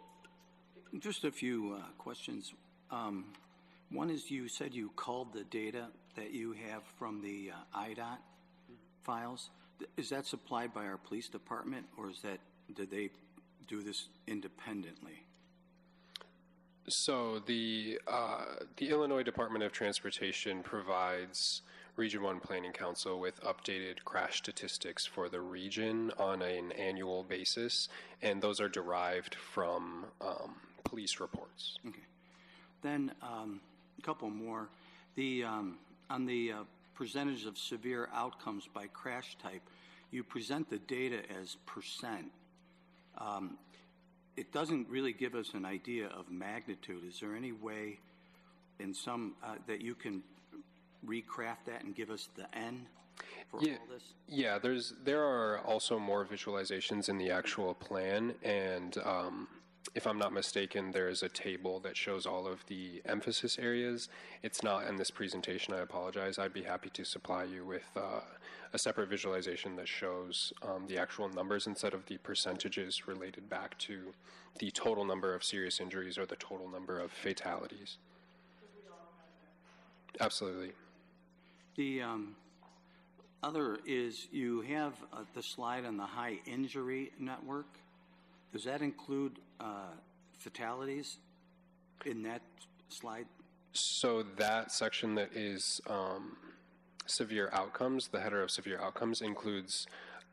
Just a few questions. One is, you said you called the data that you have from the IDOT files. Is that supplied by our police department, or did they do this independently? So the Illinois Department of Transportation provides Region 1 Planning Council with updated crash statistics for the region on an annual basis, and those are derived from police reports. Okay. Then a couple more. On the percentage of severe outcomes by crash type, you present the data as percent. It doesn't really give us an idea of magnitude. Is there any way in some that you can recraft that and give us the N for all this? Yeah, there are also more visualizations in the actual plan, and If I'm not mistaken, there is a table that shows all of the emphasis areas. It's not in this presentation, I apologize. I'd be happy to supply you with a separate visualization that shows the actual numbers instead of the percentages related back to the total number of serious injuries or the total number of fatalities. Absolutely. The other is you have the slide on the high injury network. Does that include fatalities in that slide? So that section that is severe outcomes, the header of severe outcomes, includes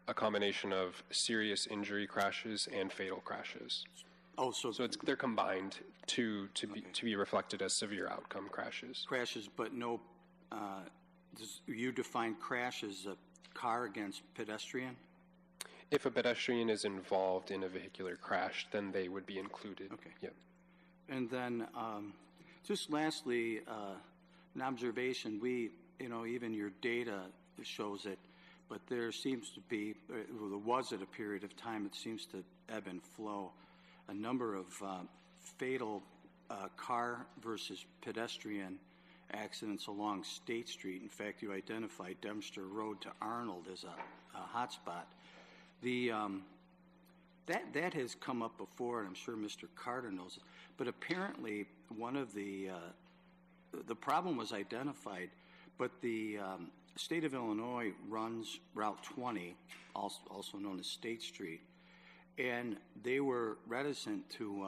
a combination of serious injury crashes and fatal crashes. Oh, so they're combined to be reflected as severe outcome crashes. Crashes, but no. You define crash as a car against pedestrian? If a pedestrian is involved in a vehicular crash, then they would be included. Okay. Yep. And then, just lastly, an observation. Even your data shows it, but there seems to be, well, there was at a period of time, it seems to ebb and flow, a number of fatal car versus pedestrian accidents along State Street. In fact, you identified Dempster Road to Arnold as a hot spot. That has come up before, and I'm sure Mr. Carter knows it, but apparently one of the problem was identified, but the state of Illinois runs Route 20, also known as State Street, and they were reticent to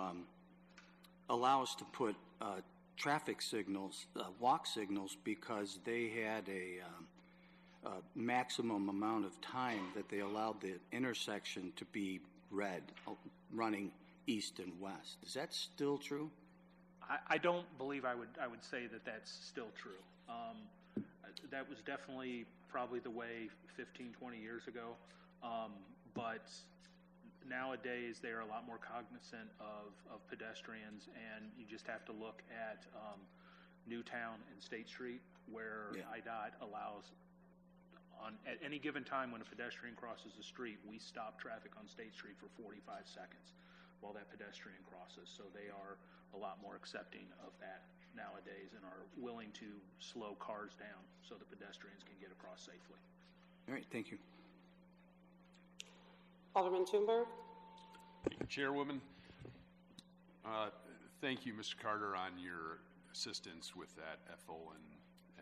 allow us to put traffic signals, walk signals, because they had a maximum amount of time that they allowed the intersection to be red, running east and west. Is that still true? I don't believe I would say that that's still true. That was definitely probably the way 15, 20 years ago, but nowadays they are a lot more cognizant of pedestrians, and you just have to look at Newtown and State Street, where IDOT allows, at any given time when a pedestrian crosses the street, we stop traffic on State Street for 45 seconds while that pedestrian crosses. So they are a lot more accepting of that nowadays and are willing to slow cars down so the pedestrians can get across safely. All right, thank you. Alderman Toomberg. Thank you, Chairwoman. Thank you, Mr. Carter, on your assistance with that Ethel and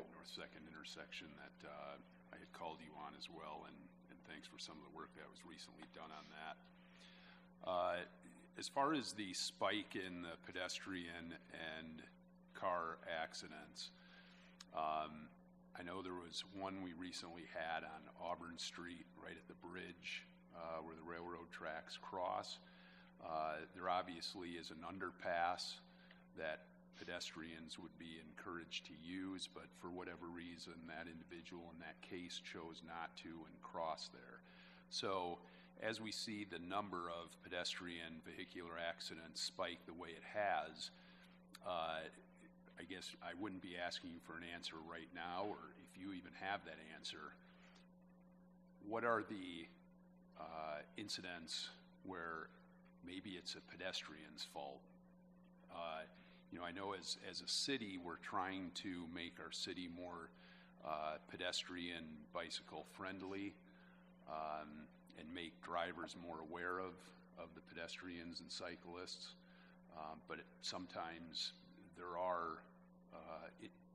at North Second intersection that I had called you on as well, and thanks for some of the work that was recently done on that. As far as the spike in the pedestrian and car accidents, I know there was one we recently had on Auburn Street right at the bridge where the railroad tracks cross. There obviously is an underpass that pedestrians would be encouraged to use, but for whatever reason, that individual in that case chose not to and crossed there. So as we see the number of pedestrian vehicular accidents spike the way it has, I guess I wouldn't be asking you for an answer right now, or if you even have that answer. What are the incidents where maybe it's a pedestrian's fault? I know as a city, we're trying to make our city more pedestrian, bicycle friendly, and make drivers more aware of the pedestrians and cyclists. But sometimes there are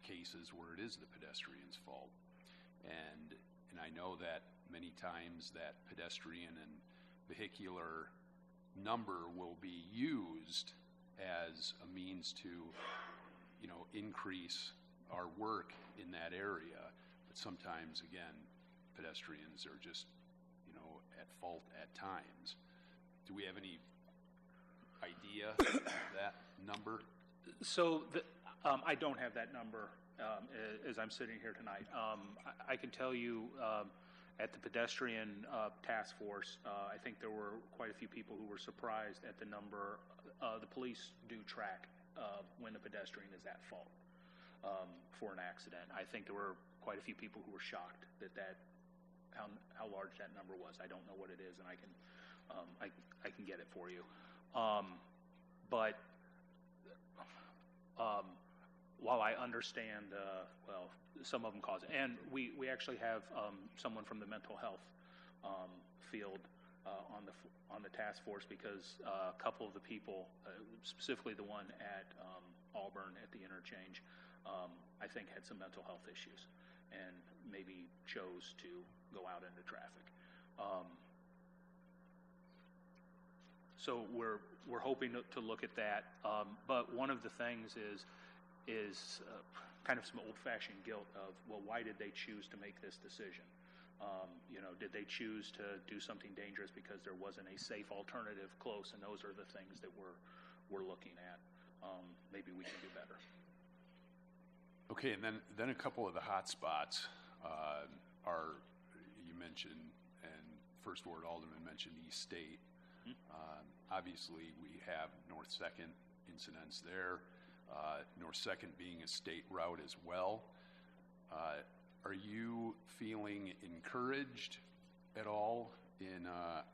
cases where it is the pedestrian's fault. And I know that many times that pedestrian and vehicular number will be used as a means to, increase our work in that area. But sometimes, again, pedestrians are just, at fault at times. Do we have any idea of that number? So I don't have that number as I'm sitting here tonight. I can tell you at the pedestrian task force, I think there were quite a few people who were surprised at the number. The police do track when a pedestrian is at fault for an accident. I think there were quite a few people who were shocked that how large that number was. I don't know what it is, and I can get it for you. But while I understand, well, some of them cause it, and we actually have someone from the mental health field on the task force, because a couple of the people, specifically the one at Auburn at the interchange, I think had some mental health issues and maybe chose to go out into traffic. So we're hoping to look at that. But one of the things is kind of some old-fashioned guilt of, well, why did they choose to make this decision? Did they choose to do something dangerous because there wasn't a safe alternative close? And those are the things that we're looking at. Maybe we can do better. Okay, and then a couple of the hot spots are, you mentioned, and First Ward Alderman mentioned East State. Obviously, we have North 2nd incidents there, North 2nd being a state route as well. Are you feeling encouraged at all in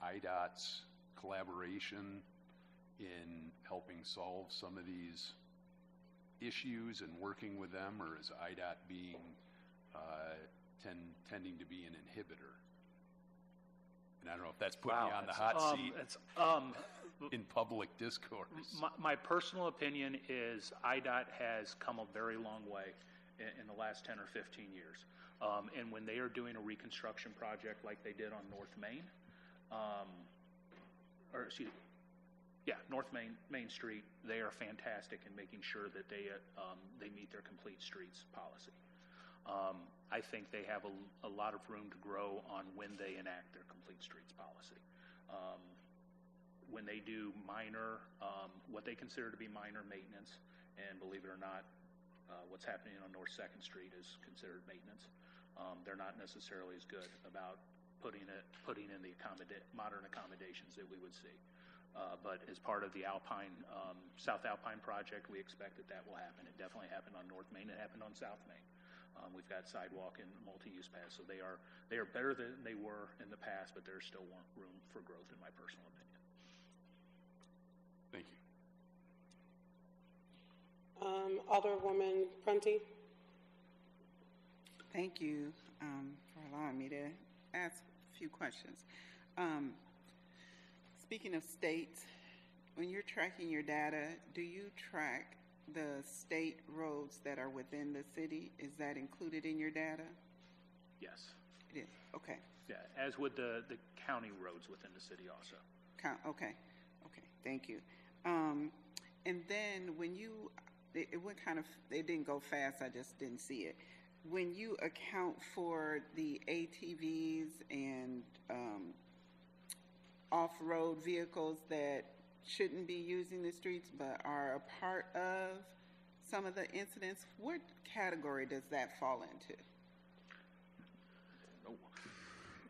IDOT's collaboration in helping solve some of these issues and working with them, or is IDOT being tending to be an inhibitor? And I don't know if that's putting you on the hot seat in public discourse. My personal opinion is IDOT has come a very long way in the last 10 or 15 years. And when they are doing a reconstruction project like they did on North Main, North Main Street, they are fantastic in making sure that they meet their complete streets policy. I think they have a lot of room to grow on when they enact their complete streets policy. When they do minor, what they consider to be minor maintenance, and believe it or not, what's happening on North 2nd Street is considered maintenance. They're not necessarily as good about putting in the modern accommodations that we would see. But as part of the South Alpine project, we expect that will happen. It definitely happened on North Main. It happened on South Main. We've got sidewalk and multi-use paths, so they are better than they were in the past, but there's still room for growth, in my personal opinion. Thank you. Alderwoman Prunty. Thank you for allowing me to ask a few questions. Speaking of states, when you're tracking your data, do you track the state roads that are within the city? Is that included in your data? Yes. It is. Okay. Yeah, as would the county roads within the city also. Okay. Thank you. And then when it didn't go fast. I just didn't see it. When you account for the ATVs and off-road vehicles that shouldn't be using the streets but are a part of some of the incidents, what category does that fall into?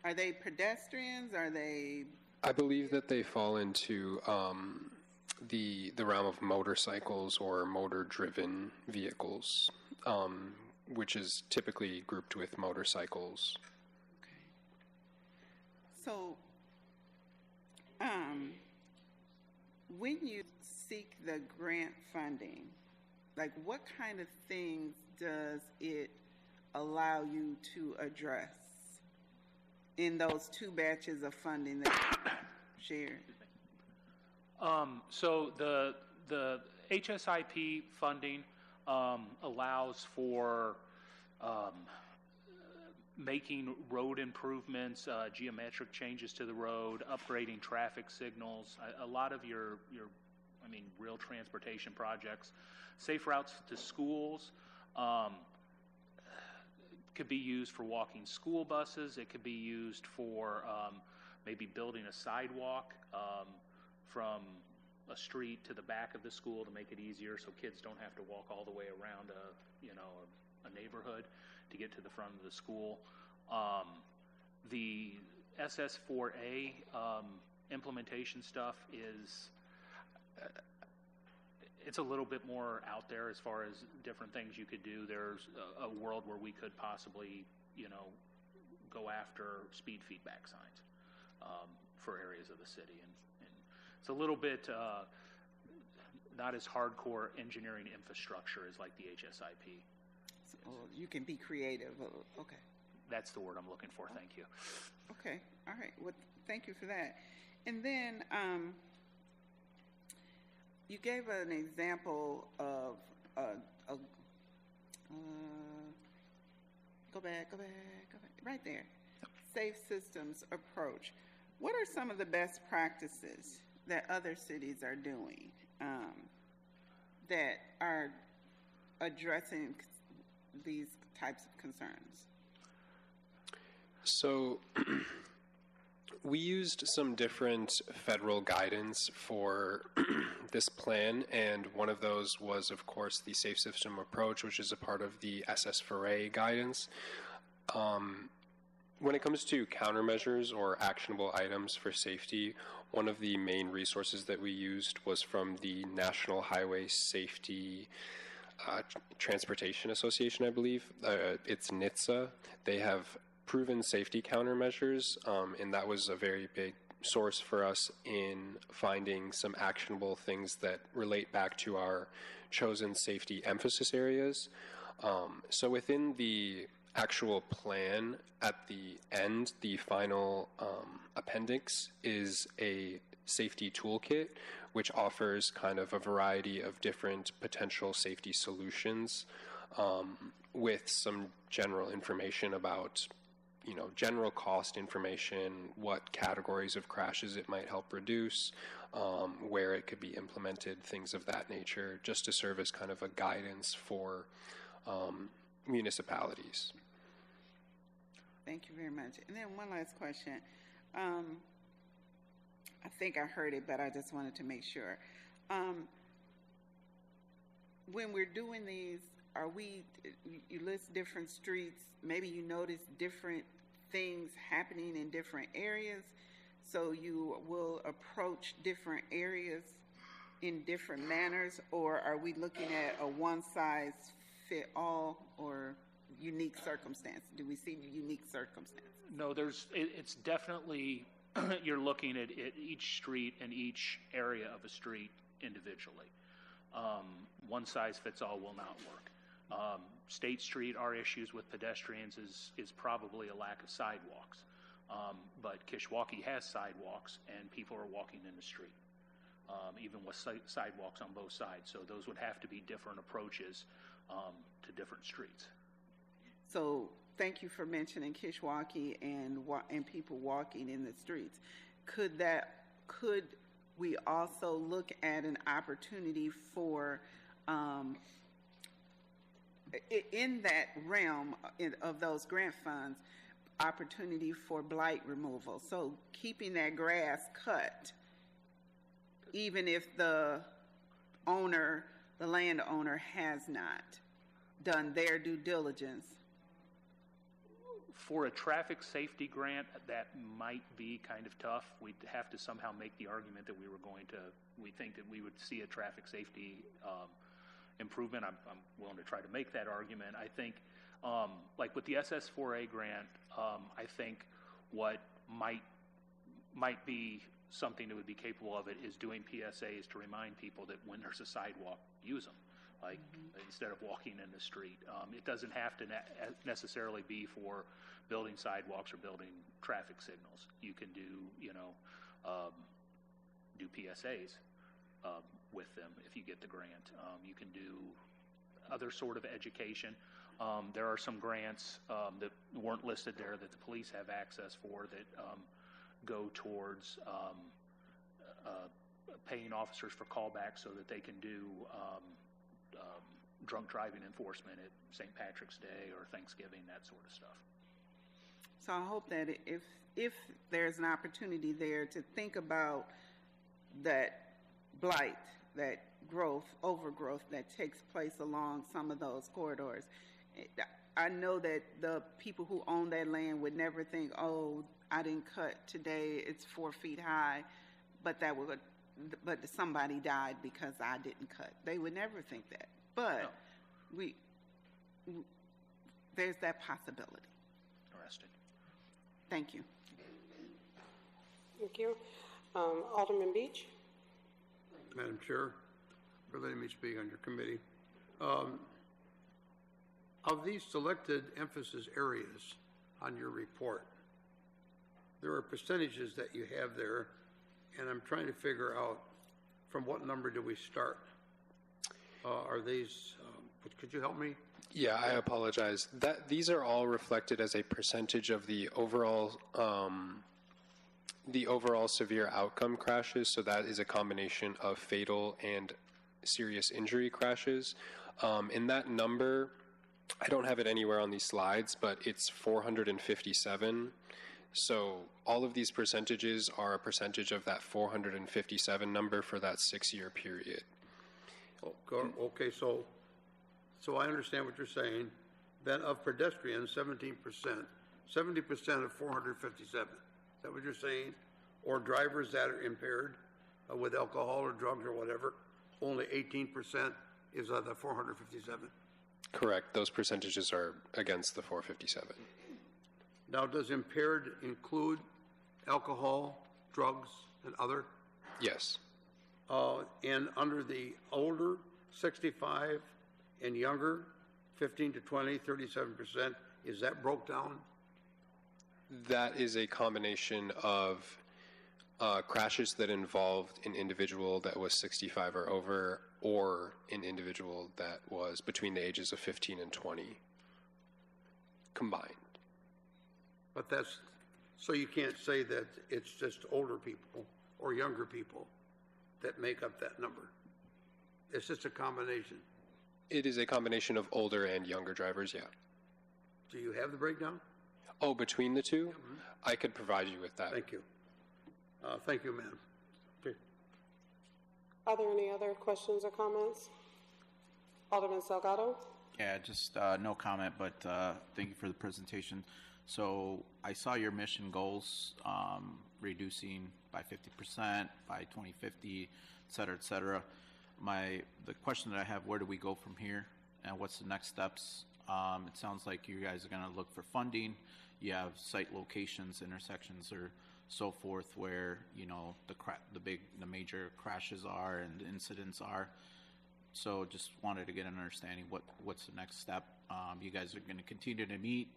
Are they pedestrians? Are they... I believe that they fall into the realm of motorcycles or motor-driven vehicles, which is typically grouped with motorcycles. Okay. So, when you seek the grant funding, like what kind of things does it allow you to address in those two batches of funding that you shared? So the HSIP funding allows for making road improvements, geometric changes to the road, upgrading traffic signals, a lot of your real transportation projects. Safe routes to schools could be used for walking school buses. It could be used for maybe building a sidewalk from a street to the back of the school to make it easier so kids don't have to walk all the way around a neighborhood to get to the front of the school. The SS4A implementation stuff is it's a little bit more out there as far as different things you could do. There's a world where we could possibly, go after speed feedback signs for areas of the city, and it's a little bit not as hardcore engineering infrastructure as like the HSIP. So, you can be creative. Okay. That's the word I'm looking for. Thank you. Okay. All right. Well, thank you for that. And then you gave an example of go back, right there. Safe systems approach. What are some of the best practices that other cities are doing that are addressing these types of concerns? So we used some different federal guidance for this plan, and one of those was, of course, the Safe System Approach, which is a part of the SS4A guidance. When it comes to countermeasures or actionable items for safety, one of the main resources that we used was from the National Highway Safety Transportation Association, I believe. It's NHTSA. They have proven safety countermeasures, and that was a very big source for us in finding some actionable things that relate back to our chosen safety emphasis areas. So within the actual plan, at the end, the final appendix is a safety toolkit, which offers kind of a variety of different potential safety solutions with some general information about, general cost information, what categories of crashes it might help reduce, where it could be implemented, things of that nature, just to serve as kind of a guidance for municipalities. Thank you very much. And then one last question. I think I heard it, but I just wanted to make sure. When we're doing these, you list different streets, maybe you notice different things happening in different areas, so you will approach different areas in different manners, or are we looking at a one-size-fit-all or unique circumstance? Do we see unique circumstances? No, it's definitely, you're looking at each street and each area of a street individually. One size fits all will not work. State Street, our issues with pedestrians is probably a lack of sidewalks. But Kishwaukee has sidewalks and people are walking in the street, even with sidewalks on both sides. So those would have to be different approaches to different streets. So thank you for mentioning Kishwaukee and people walking in the streets. Could we also look at an opportunity for, in that realm of those grant funds, opportunity for blight removal? So keeping that grass cut, even if the landowner has not done their due diligence. For a traffic safety grant, that might be kind of tough. We'd have to somehow make the argument that we think that we would see a traffic safety improvement. I'm willing to try to make that argument. I think, like with the SS4A grant, I think what might be something that would be capable of it is doing PSAs to remind people that when there's a sidewalk, use them. Like instead of walking in the street. It doesn't have to necessarily be for building sidewalks or building traffic signals. You can do, do PSAs with them if you get the grant. You can do other sort of education. There are some grants that weren't listed there that the police have access for that go towards paying officers for callbacks so that they can do drunk driving enforcement at St. Patrick's Day or Thanksgiving, that sort of stuff. So I hope that if there's an opportunity there to think about that blight, that overgrowth that takes place along some of those corridors. I know that the people who own that land would never think, oh, I didn't cut today, it's 4 feet high, but somebody died because I didn't cut. They would never think that. But no. There's that possibility. Interesting. Thank you. Thank you. Alderman Beach. Madam Chair, for letting me speak on your committee. Of these selected emphasis areas on your report, there are percentages that you have there, and I'm trying to figure out from what number do we start? Are these, could you help me? Yeah, I apologize. These are all reflected as a percentage of the overall severe outcome crashes. So that is a combination of fatal and serious injury crashes. In that number, I don't have it anywhere on these slides, but it's 457. So all of these percentages are a percentage of that 457 number for that 6-year period. Okay, so I understand what you're saying. Then of pedestrians, 17%, 70% of 457. Is that what you're saying? Or drivers that are impaired with alcohol or drugs or whatever, only 18% is of the 457. Correct. Those percentages are against the 457. Now, does impaired include alcohol, drugs, and other? Yes. And under the older, 65 and younger, 15 to 20, 37%, is that broke down? That is a combination of crashes that involved an individual that was 65 or over, or an individual that was between the ages of 15 and 20 combined. But that's, so you can't say that it's just older people or younger people that make up that number. It's just a combination. It is a combination of older and younger drivers, yeah. Do you have the breakdown? Oh, between the two? Mm-hmm. I could provide you with that. Thank you. Thank you, ma'am. Okay. Are there any other questions or comments? Alderman Salgado? Yeah, just no comment, but thank you for the presentation. So I saw your mission goals, reducing by 50% by 2050, et cetera, et cetera. The question that I have, where do we go from here, and what's the next steps? It sounds like you guys are going to look for funding. You have site locations, intersections, or so forth, where the major crashes are and the incidents are. So just wanted to get an understanding what's the next step. You guys are going to continue to meet,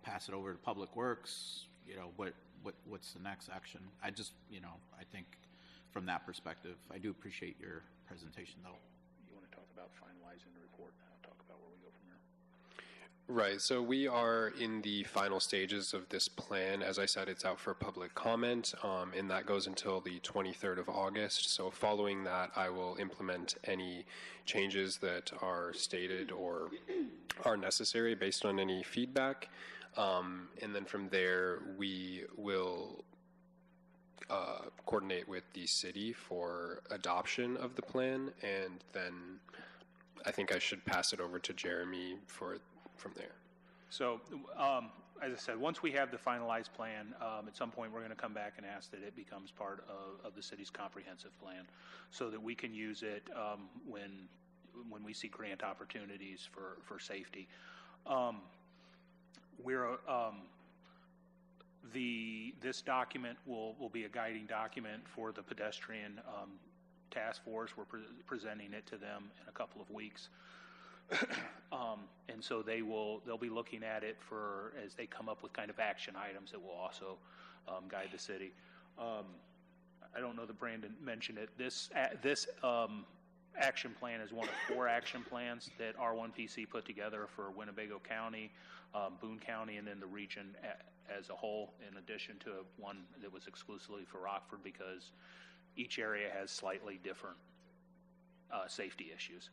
pass it over to Public Works. What's the next action? I think from that perspective, I do appreciate your presentation, though. You want to talk about finalizing the report, and I'll talk about where we go from there. Right, so we are in the final stages of this plan. As I said, it's out for public comment, and that goes until the 23rd of August. So following that, I will implement any changes that are stated or are necessary based on any feedback. And then from there, we will coordinate with the city for adoption of the plan, and then I think I should pass it over to Jeremy from there. So, as I said, once we have the finalized plan, at some point we're going to come back and ask that it becomes part of the city's comprehensive plan, so that we can use it when we see grant opportunities for safety. This document will be a guiding document for the pedestrian task force. We're presenting it to them in a couple of weeks. And so they'll be looking at it as they come up with kind of action items that will also guide the city. I don't know that Brandon mentioned it. This action plan is one of 4 action plans that R1PC put together for Winnebago County, Boone County, and then the region as a whole, in addition to one that was exclusively for Rockford, because each area has slightly different safety issues.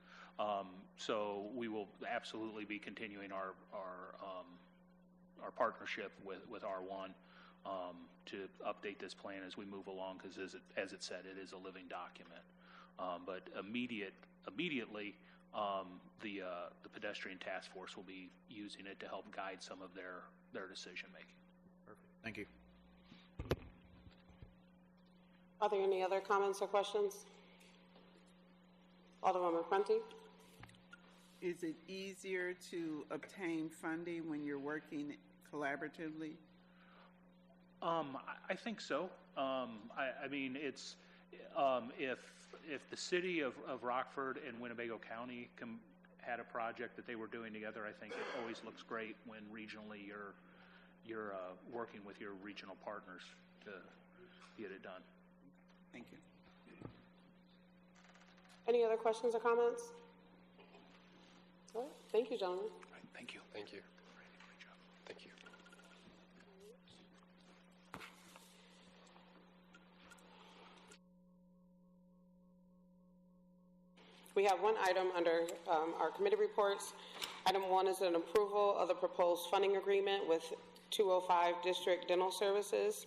So we will absolutely be continuing our partnership with R1 to update this plan as we move along, because as it said, it is a living document. But immediately, the pedestrian task force will be using it to help guide some of their decision making. Perfect. Thank you. Are there any other comments or questions? Alderwoman Prunty? Is it easier to obtain funding when you're working collaboratively? I think so. I mean, If the city of Rockford and Winnebago County had a project that they were doing together, I think it always looks great when regionally you're working with your regional partners to get it done. Thank you. Any other questions or comments? All right. Thank you, gentlemen. Thank you. Thank you. Thank you. We have one item under our committee reports. Item 1 is an approval of the proposed funding agreement with 205 District Dental Services,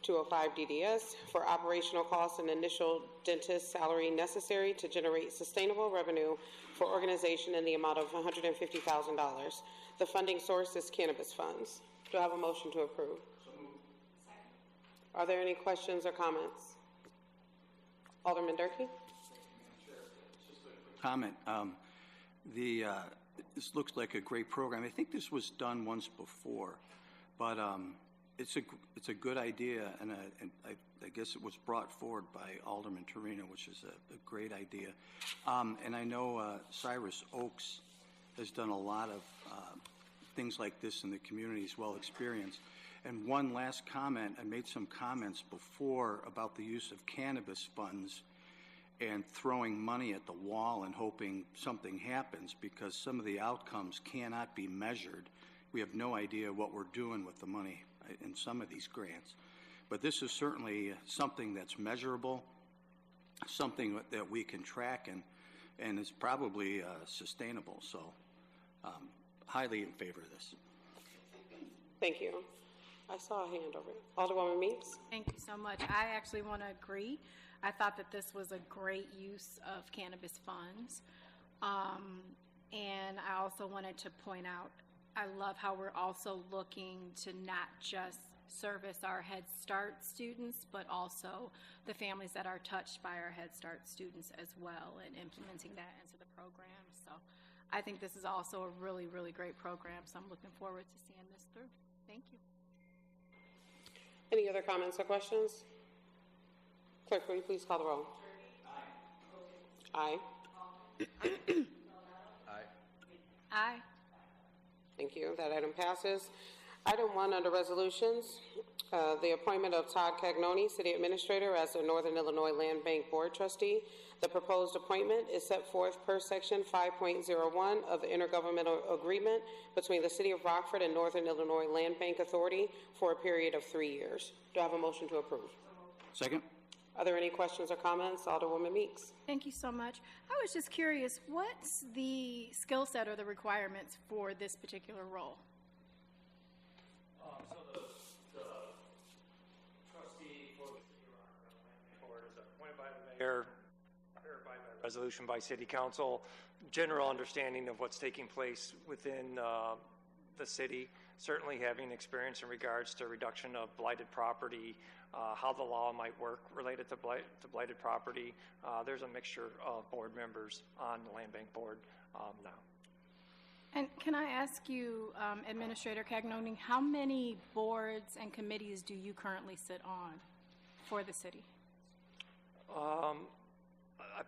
205 DDS, for operational costs and initial dentist salary necessary to generate sustainable revenue for organization in the amount of $150,000. The funding source is cannabis funds. Do I have a motion to approve? Are there any questions or comments? Alderman Durkee? Comment. This looks like a great program. I think this was done once before, but it's a good idea, and I guess it was brought forward by Alderman Torino, which is a great idea. And I know Cyrus Oaks has done a lot of things like this in the community. He's well experienced. And one last comment, I made some comments before about the use of cannabis funds and throwing money at the wall and hoping something happens, because some of the outcomes cannot be measured. We have no idea what we're doing with the money in some of these grants. But this is certainly something that's measurable, something that we can track and is probably sustainable. So highly in favor of this. Thank you. I saw a hand over there. Alderwoman Meeks? Thank you so much. I actually want to agree. I thought that this was a great use of cannabis funds. And I also wanted to point out, I love how we're also looking to not just service our Head Start students, but also the families that are touched by our Head Start students as well, and implementing that into the program. So I think this is also a really, really great program. So I'm looking forward to seeing this through. Thank you. Any other comments or questions? Clerk, will you please call the roll? Aye. Aye. Aye. Thank you. That item passes. Item 1 under resolutions, the appointment of Todd Cagnoni, City Administrator, as the Northern Illinois Land Bank Board Trustee. The proposed appointment is set forth per Section 5.01 of the Intergovernmental Agreement between the City of Rockford and Northern Illinois Land Bank Authority for a period of 3 years. Do I have a motion to approve? Second. Are there any questions or comments? Alderwoman Meeks. Thank you so much. I was just curious, what's the skill set or the requirements for this particular role? So the trustee for the City of Rockford Land Bank Board is appointed by the mayor, verified by resolution by City Council. General understanding of what's taking place within the city. Certainly having experience in regards to reduction of blighted property, how the law might work related to blighted property. There's a mixture of board members on the Land Bank Board now. And can I ask you, Administrator Cagnoni, how many boards and committees do you currently sit on for the city? I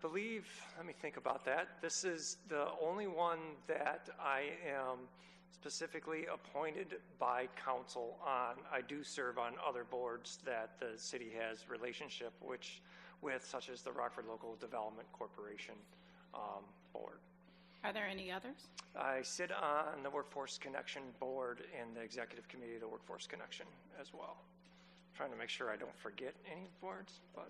believe, let me think about that. This is the only one that I am specifically appointed by council on. I do serve on other boards that the city has relationship with, such as the Rockford Local Development Corporation board. Are there any others? I sit on the Workforce Connection board and the executive committee of the Workforce Connection as well. I'm trying to make sure I don't forget any boards, but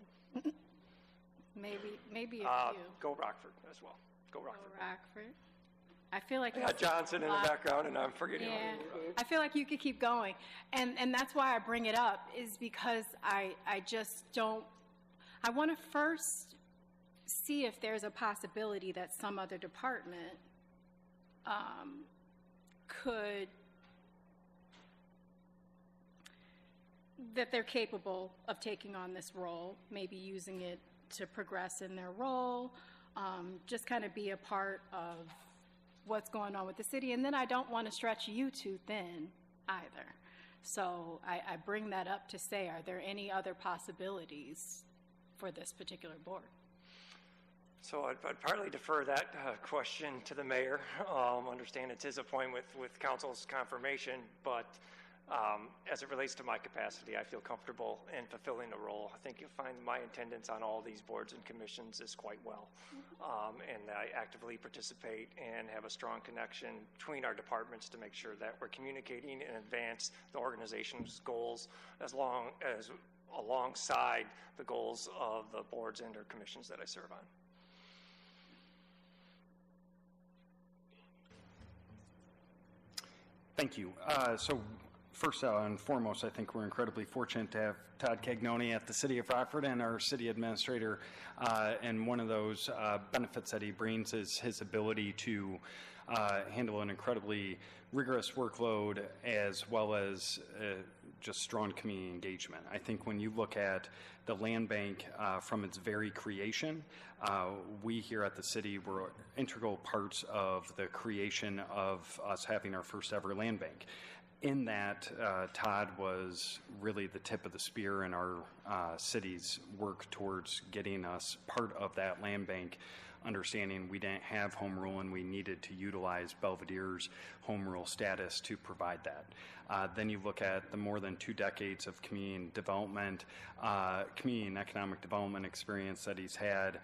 maybe a few. Go Rockford as well. Go Rockford. Go Rockford. I feel like I got Johnson in the background, and I'm forgetting. Yeah, I feel like you could keep going, and that's why I bring it up, is because I just don't. I want to first see if there's a possibility that some other department that they're capable of taking on this role, maybe using it to progress in their role, just kind of be a part of what's going on with the city. And then I don't want to stretch you too thin either. So I bring that up to say, are there any other possibilities for this particular board? So I'd partly defer that question to the mayor. Understand it's his appointment with council's confirmation, but as it relates to my capacity, I feel comfortable in fulfilling the role. I think you'll find my attendance on all these boards and commissions is quite well. And I actively participate and have a strong connection between our departments to make sure that we're communicating and advance the organization's goals alongside the goals of the boards and or commissions that I serve on. Thank you. So first and foremost, I think we're incredibly fortunate to have Todd Cagnoni at the City of Rockford and our city administrator. And one of those benefits that he brings is his ability to handle an incredibly rigorous workload as well as just strong community engagement. I think when you look at the land bank from its very creation, we here at the city were integral parts of the creation of us having our first ever land bank. In that, Todd was really the tip of the spear in our city's work towards getting us part of that land bank, understanding we didn't have home rule and we needed to utilize Belvedere's home rule status to provide that. Then you look at the more than 2 decades of community development, community and economic development experience that he's had.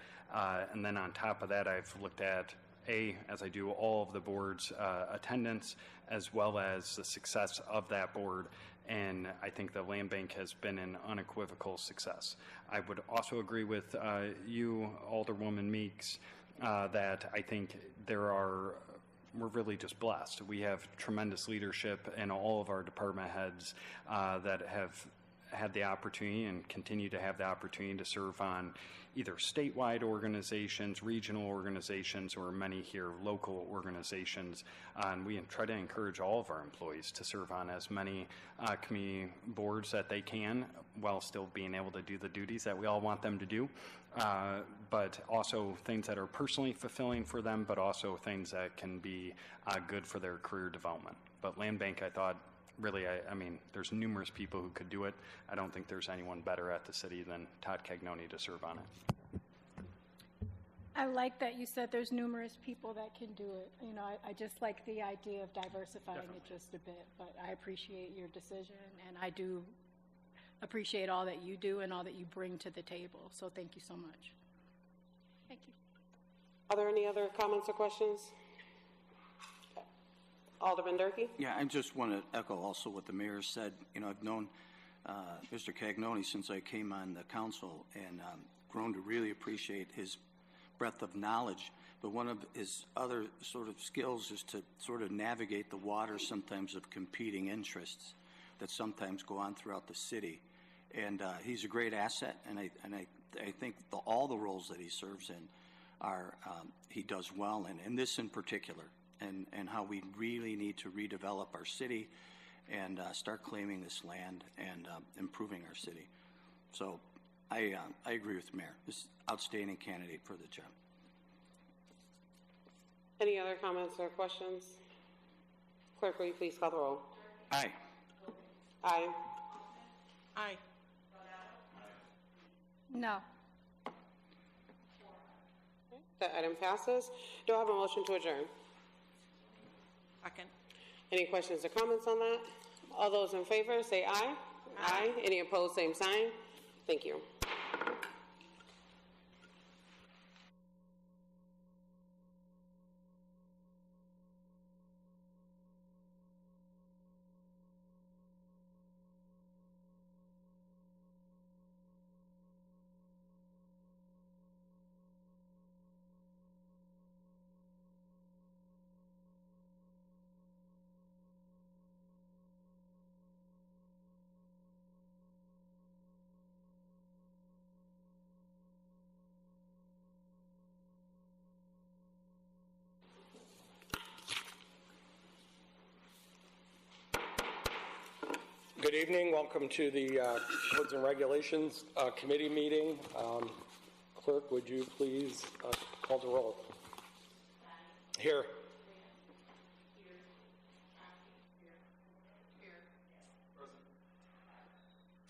And then on top of that, I've looked at, as I do, all of the board's attendance, as well as the success of that board. And I think the land bank has been an unequivocal success. I would also agree with you, Alderwoman Meeks, that I think we're really just blessed. We have tremendous leadership in all of our department heads that have had the opportunity and continue to have the opportunity to serve on either statewide organizations, regional organizations, or many here local organizations. And we try to encourage all of our employees to serve on as many community boards that they can while still being able to do the duties that we all want them to do. But also things that are personally fulfilling for them, but also things that can be good for their career development. But land bank, I thought, really, I mean, there's numerous people who could do it. I don't think there's anyone better at the city than Todd Cagnoni to serve on it. I like that you said there's numerous people that can do it. You know, I just like the idea of diversifying it just a bit, but I appreciate your decision, and I do appreciate all that you do and all that you bring to the table. So thank you so much. Thank you. Are there any other comments or questions? Alderman Durkee? Yeah, I just want to echo also what the mayor said. You know, I've known Mr. Cagnoni since I came on the council and grown to really appreciate his breadth of knowledge. But one of his other sort of skills is to sort of navigate the waters sometimes of competing interests that sometimes go on throughout the city. And he's a great asset, and I think all the roles that he serves in are he does well in, and this in particular. And how we really need to redevelop our city and start claiming this land and improving our city. So I agree with the mayor. This is an outstanding candidate for the job. Any other comments or questions? Clerk, will you please call the roll? Aye. Aye. Aye. No. The item passes. Do I have a motion to adjourn? Second. Any questions or comments on that? All those in favor say aye. Aye. Any opposed, same sign. Thank you. Good evening. Welcome to the Codes and Regulations Committee meeting. Clerk, would you please call the roll? Here.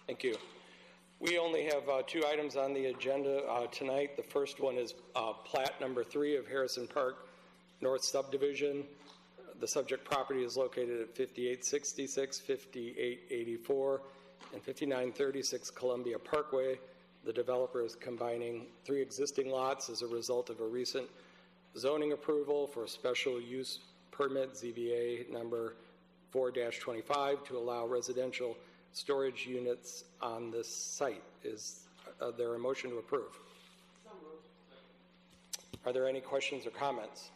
Thank you. We only have two items on the agenda tonight. The first one is plat number 3 of Harrison Park North Subdivision. The subject property is located at 5866, 5884, and 5936 Columbia Parkway. The developer is combining 3 existing lots as a result of a recent zoning approval for a special use permit, ZBA number 4-25, to allow residential storage units on this site. Is there a motion to approve? Are there any questions or comments?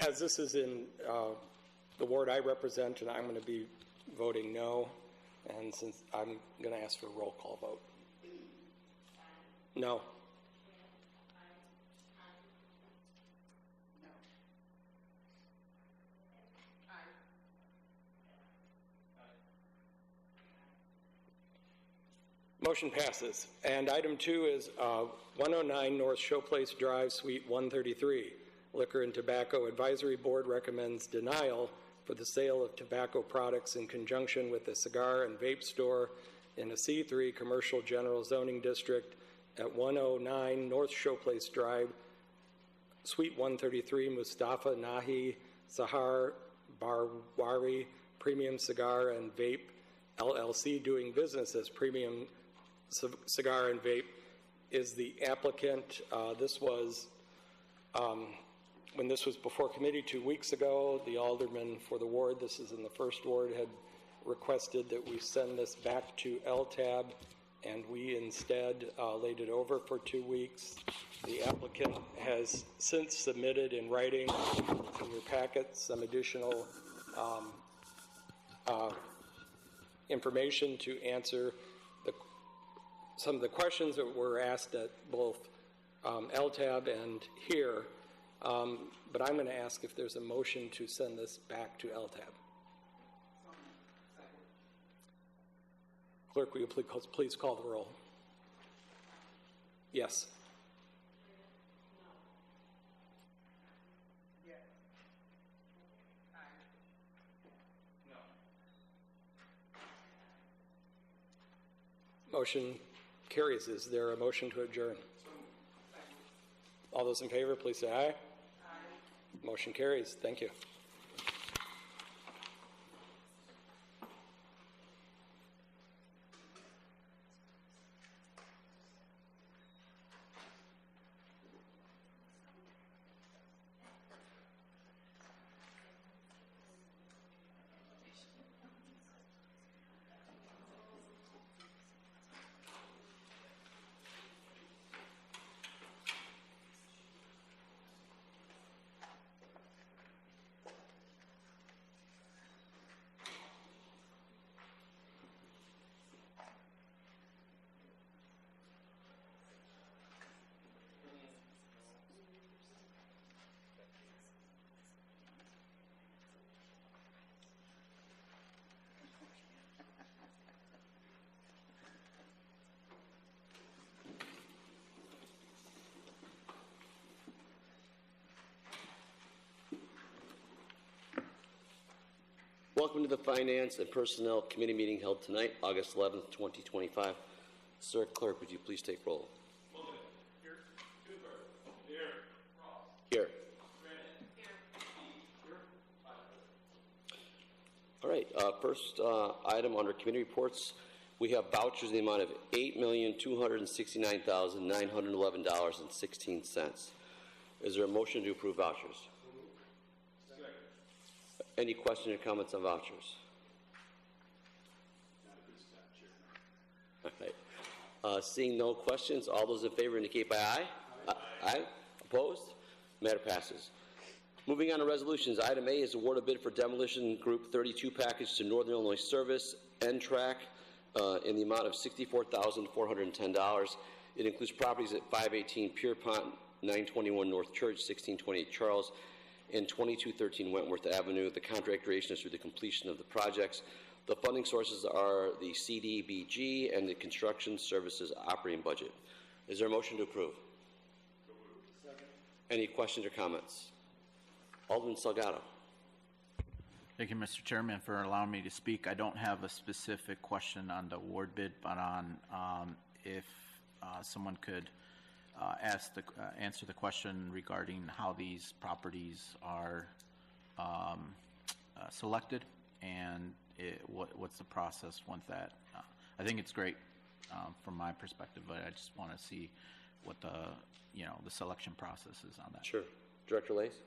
As this is in the ward I represent, and I'm going to be voting no, and since I'm going to ask for a roll call vote. No. Motion passes. And item 2 is 109 North Showplace Drive, Suite 133. Liquor and Tobacco Advisory Board recommends denial for the sale of tobacco products in conjunction with a cigar and vape store in a C3 commercial general zoning district at 109 North Showplace Drive, Suite 133, Mustafa Nahi Sahar Barwari Premium Cigar and Vape LLC, doing business as Premium Cigar and Vape, is the applicant. This was, when this was before committee 2 weeks ago, the alderman for the ward, this is in the first ward, had requested that we send this back to LTAB, and we instead laid it over for 2 weeks. The applicant has since submitted in writing in your packet some additional information to answer some of the questions that were asked at both LTAB and here, but I'm going to ask if there's a motion to send this back to LTAB. Clerk, will you please call the roll? Yes. Motion carries. Is there a motion to adjourn? All those in favor, please say aye. Aye. Motion carries. Thank you. Welcome to the Finance and Personnel Committee meeting held tonight, August 11th, 2025. Sir Clerk, would you please take roll? Here. Cooper. Here. Ross. Here. All right, first item under committee reports, we have vouchers in the amount of $8,269,911.16. Is there a motion to approve vouchers? Any questions or comments on vouchers? All right. Seeing no questions, all those in favor indicate by aye. Aye. Opposed? Matter passes. Moving on to resolutions. Item A is award a bid for demolition group 32 package to Northern Illinois Service, NTRAC, in the amount of $64,410. It includes properties at 518 Pierpont, 921 North Church, 1628 Charles, and 2213 Wentworth Avenue. The contract duration is through the completion of the projects. The funding sources are the CDBG and the Construction Services Operating Budget. Is there a motion to approve? Any questions or comments? Alderman Salgado. Thank you, Mr. Chairman, for allowing me to speak. I don't have a specific question on the award bid, but on if someone could answer the question regarding how these properties are selected and what's the process once that. I think it's great from my perspective, but I just want to see what the selection process is on that. Sure. Director Lace?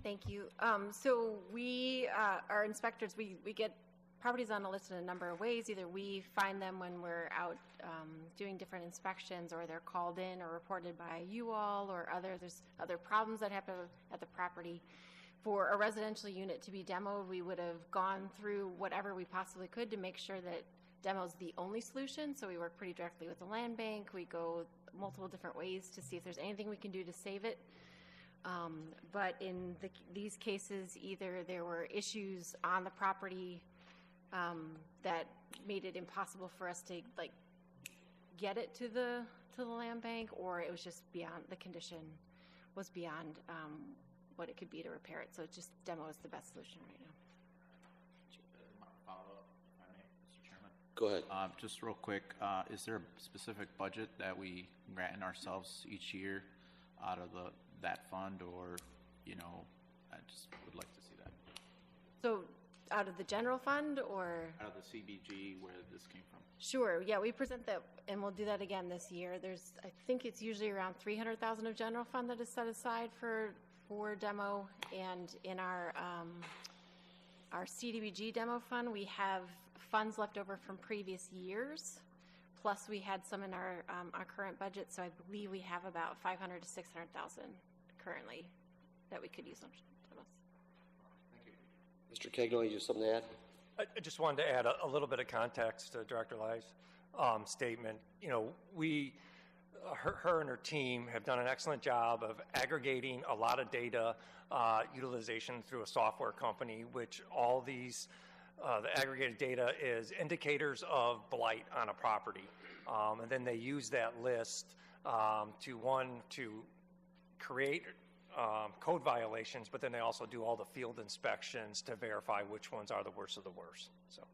Thank you. So we, our inspectors, we get properties on a list in a number of ways. Either we find them when we're out doing different inspections, or they're called in or reported by you all, or there's other problems that happen at the property. For a residential unit to be demoed, we would have gone through whatever we possibly could to make sure that demo is the only solution. So we work pretty directly with the land bank. We go multiple different ways to see if there's anything we can do to save it. But in these cases, either there were issues on the property that made it impossible for us to get it to the land bank, or it was just beyond, the condition was beyond what it could be to repair it. So just demo is the best solution right now. Follow-up, if I may, Mr. Chairman. Go ahead. Just real quick, is there a specific budget that we grant ourselves each year out of that fund, or, I just would like to see that. So out of the general fund, or? Out of the CBG, where this came from. Sure, yeah, we present that, and we'll do that again this year. I think it's usually around $300,000 of general fund that is set aside for demo, and in our CDBG demo fund, we have funds left over from previous years, plus we had some in our current budget, so I believe we have about $500,000 to $600,000 currently that we could use on demos. Mr. Cagney, you have something to add? I just wanted to add a little bit of context to Director Lai's statement. Her and her team have done an excellent job of aggregating a lot of data utilization through a software company, which all these, the aggregated data is indicators of blight on a property. And then they use that list to create code violations, but then they also do all the field inspections to verify which ones are the worst of the worst. So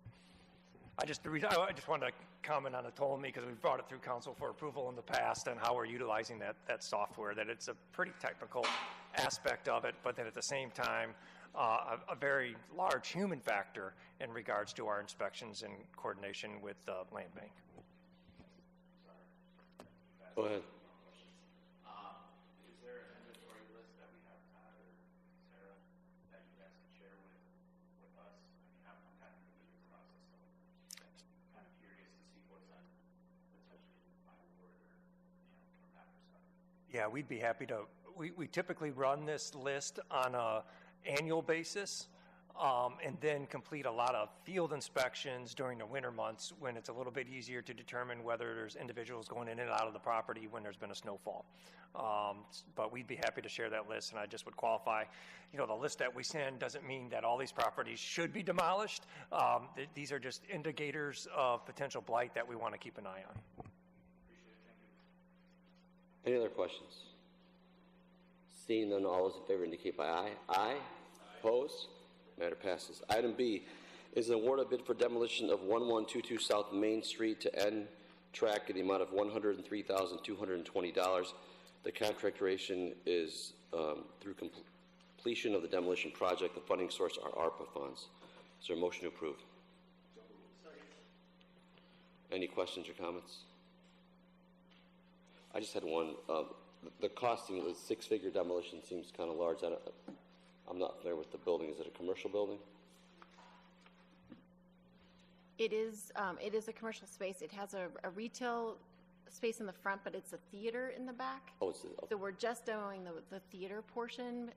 I just wanted to comment on Ptolemy, because we've brought it through council for approval in the past, and how we're utilizing that software, that it's a pretty technical aspect of it, but then at the same time, a very large human factor in regards to our inspections and coordination with the land bank. Go ahead. Is there an inventory list that we have, Todd or Sarah, that you guys can share with us? I mean, I'm kind of familiar with the process, so kind of curious to see what's on potentially my award, or from that perspective. Yeah, we'd be happy to. We typically run this list on a annual basis, and then complete a lot of field inspections during the winter months, when it's a little bit easier to determine whether there's individuals going in and out of the property when there's been a snowfall. But we'd be happy to share that list, and I just would qualify, the list that we send doesn't mean that all these properties should be demolished. These are just indicators of potential blight that we want to keep an eye on. Any other questions? Seeing none, all those in favor indicate by aye. Aye. Opposed? Matter passes. Item B is an award of bid for demolition of 1122 South Main Street to N Track in the amount of $103,220. The contract duration is through completion of the demolition project. The funding source are ARPA funds. Is there a motion to approve? Any questions or comments? I just had one. The costing of the six-figure demolition seems kind of large. I'm not familiar with the building. Is it a commercial building? It is a commercial space. It has a retail space in the front, but it's a theater in the back. Oh, it's okay. So we're just demoing the theater portion.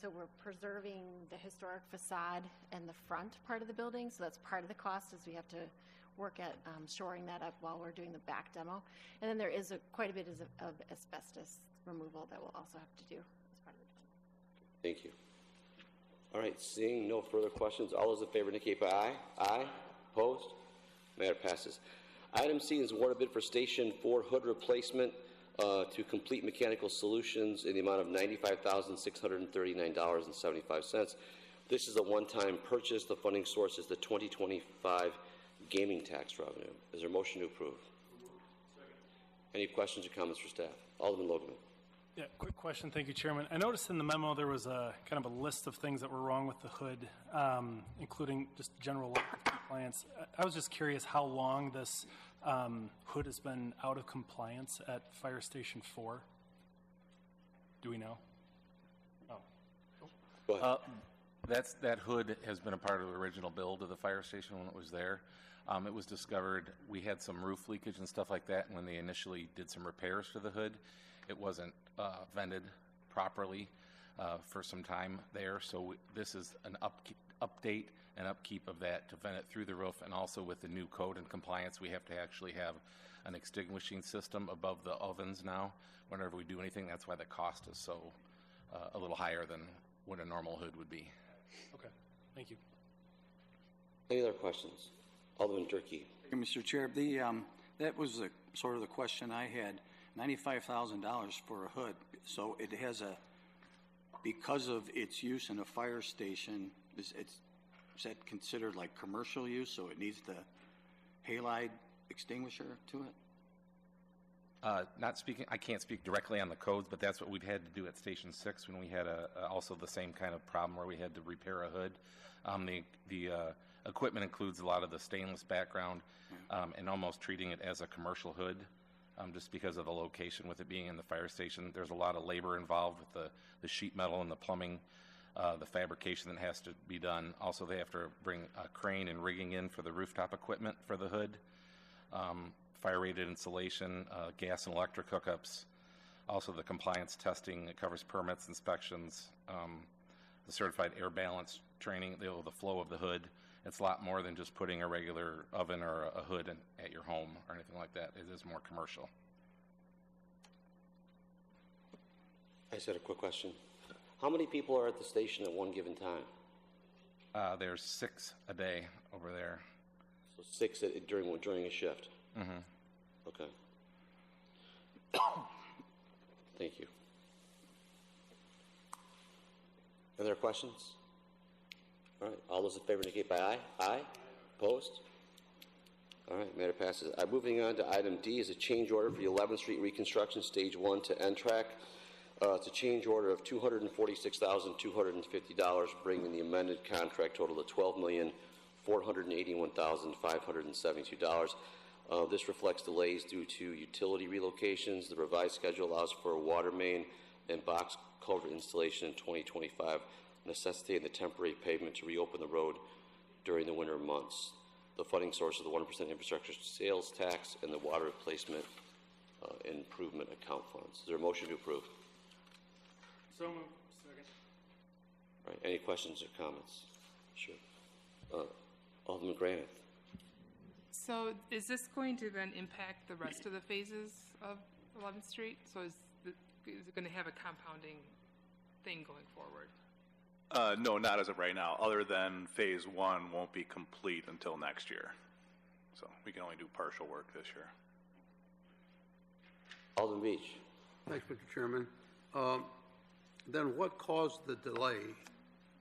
So we're preserving the historic facade and the front part of the building. So that's part of the cost, is we have to work at shoring that up while we're doing the back demo. And then there is quite a bit of asbestos removal that we'll also have to do as part of the demo. Thank you. All right, seeing no further questions, all those in favor indicate by aye. Aye. Opposed? Matter passes. Item C is award of bid for Station 4 hood replacement to Complete Mechanical Solutions in the amount of $95,639.75. This is a one-time purchase. The funding source is the 2025 gaming tax revenue. Is there a motion to approve? Any questions or comments for staff? Alderman Logan. Yeah, quick question. Thank you, Chairman. I noticed in the memo there was a kind of a list of things that were wrong with the hood, including just general lack of compliance. I was just curious how long this hood has been out of compliance at Fire Station 4. Do we know? Oh. That hood has been a part of the original build of the fire station when it was there. It was discovered we had some roof leakage and stuff like that. And when they initially did some repairs to the hood, it wasn't vented properly for some time there. So this is an update and upkeep of that to vent it through the roof. And also with the new code and compliance, we have to actually have an extinguishing system above the ovens now whenever we do anything. That's why the cost is so a little higher than what a normal hood would be. Okay, thank you. Any other questions? Alderman Durkee. Mr. Chair, that was sort of the question I had. $95,000 for a hood. So it has because of its use in a fire station, is that considered like commercial use? So it needs the halide extinguisher to it? I can't speak directly on the codes, but that's what we've had to do at Station 6 when we had also the same kind of problem where we had to repair a hood. The equipment includes a lot of the stainless background and almost treating it as a commercial hood just because of the location with it being in the fire station. There's a lot of labor involved with the sheet metal and the plumbing, the fabrication that has to be done. Also, they have to bring a crane and rigging in for the rooftop equipment for the hood. Fire-rated insulation, gas and electric hookups, also the compliance testing. It covers permits, inspections, the certified air balance training, the flow of the hood. It's a lot more than just putting a regular oven or a hood at your home or anything like that. It is more commercial. I just had a quick question. How many people are at the station at one given time? There's 6 a day over there. So 6 during a shift? Mm-hmm. Okay. Thank you. Any other questions? All right. All those in favor indicate by aye. Aye. Opposed? All right. Matter passes. Moving on to item D is a change order for the 11th Street reconstruction, Stage 1 to N-Track. It's a change order of $246,250, bringing the amended contract total to $12,481,572. This reflects delays due to utility relocations. The revised schedule allows for a water main and box culvert installation in 2025, necessitating the temporary pavement to reopen the road during the winter months. The funding source is the 1% infrastructure sales tax and the water replacement improvement account funds. Is there a motion to approve? So moved. Second. All right. Any questions or comments? Sure. Alderman Granite. So is this going to then impact the rest of the phases of 11th Street? So is it going to have a compounding thing going forward? No, not as of right now, other than Phase 1 won't be complete until next year. So we can only do partial work this year. Alderman Beach. Thanks, Mr. Chairman. Then what caused the delay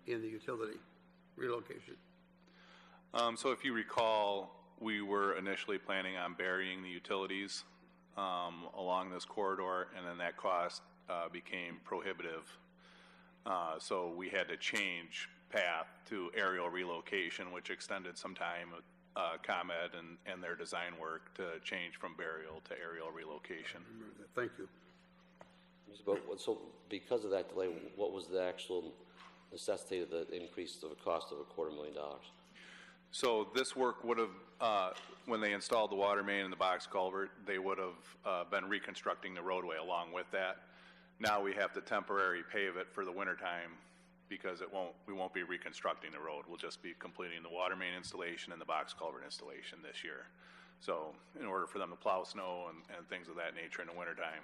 in the utility relocation? So if you recall, we were initially planning on burying the utilities along this corridor, and then that cost became prohibitive. So we had to change path to aerial relocation, which extended some time with ComEd and their design work to change from burial to aerial relocation. Thank you. So because of that delay, what was the actual necessity of the increase of the cost of $250,000? So this work would have, when they installed the water main and the box culvert, they would have been reconstructing the roadway along with that. Now we have to temporarily pave it for the wintertime because we won't be reconstructing the road. We'll just be completing the water main installation and the box culvert installation this year. So in order for them to plow snow and things of that nature in the wintertime,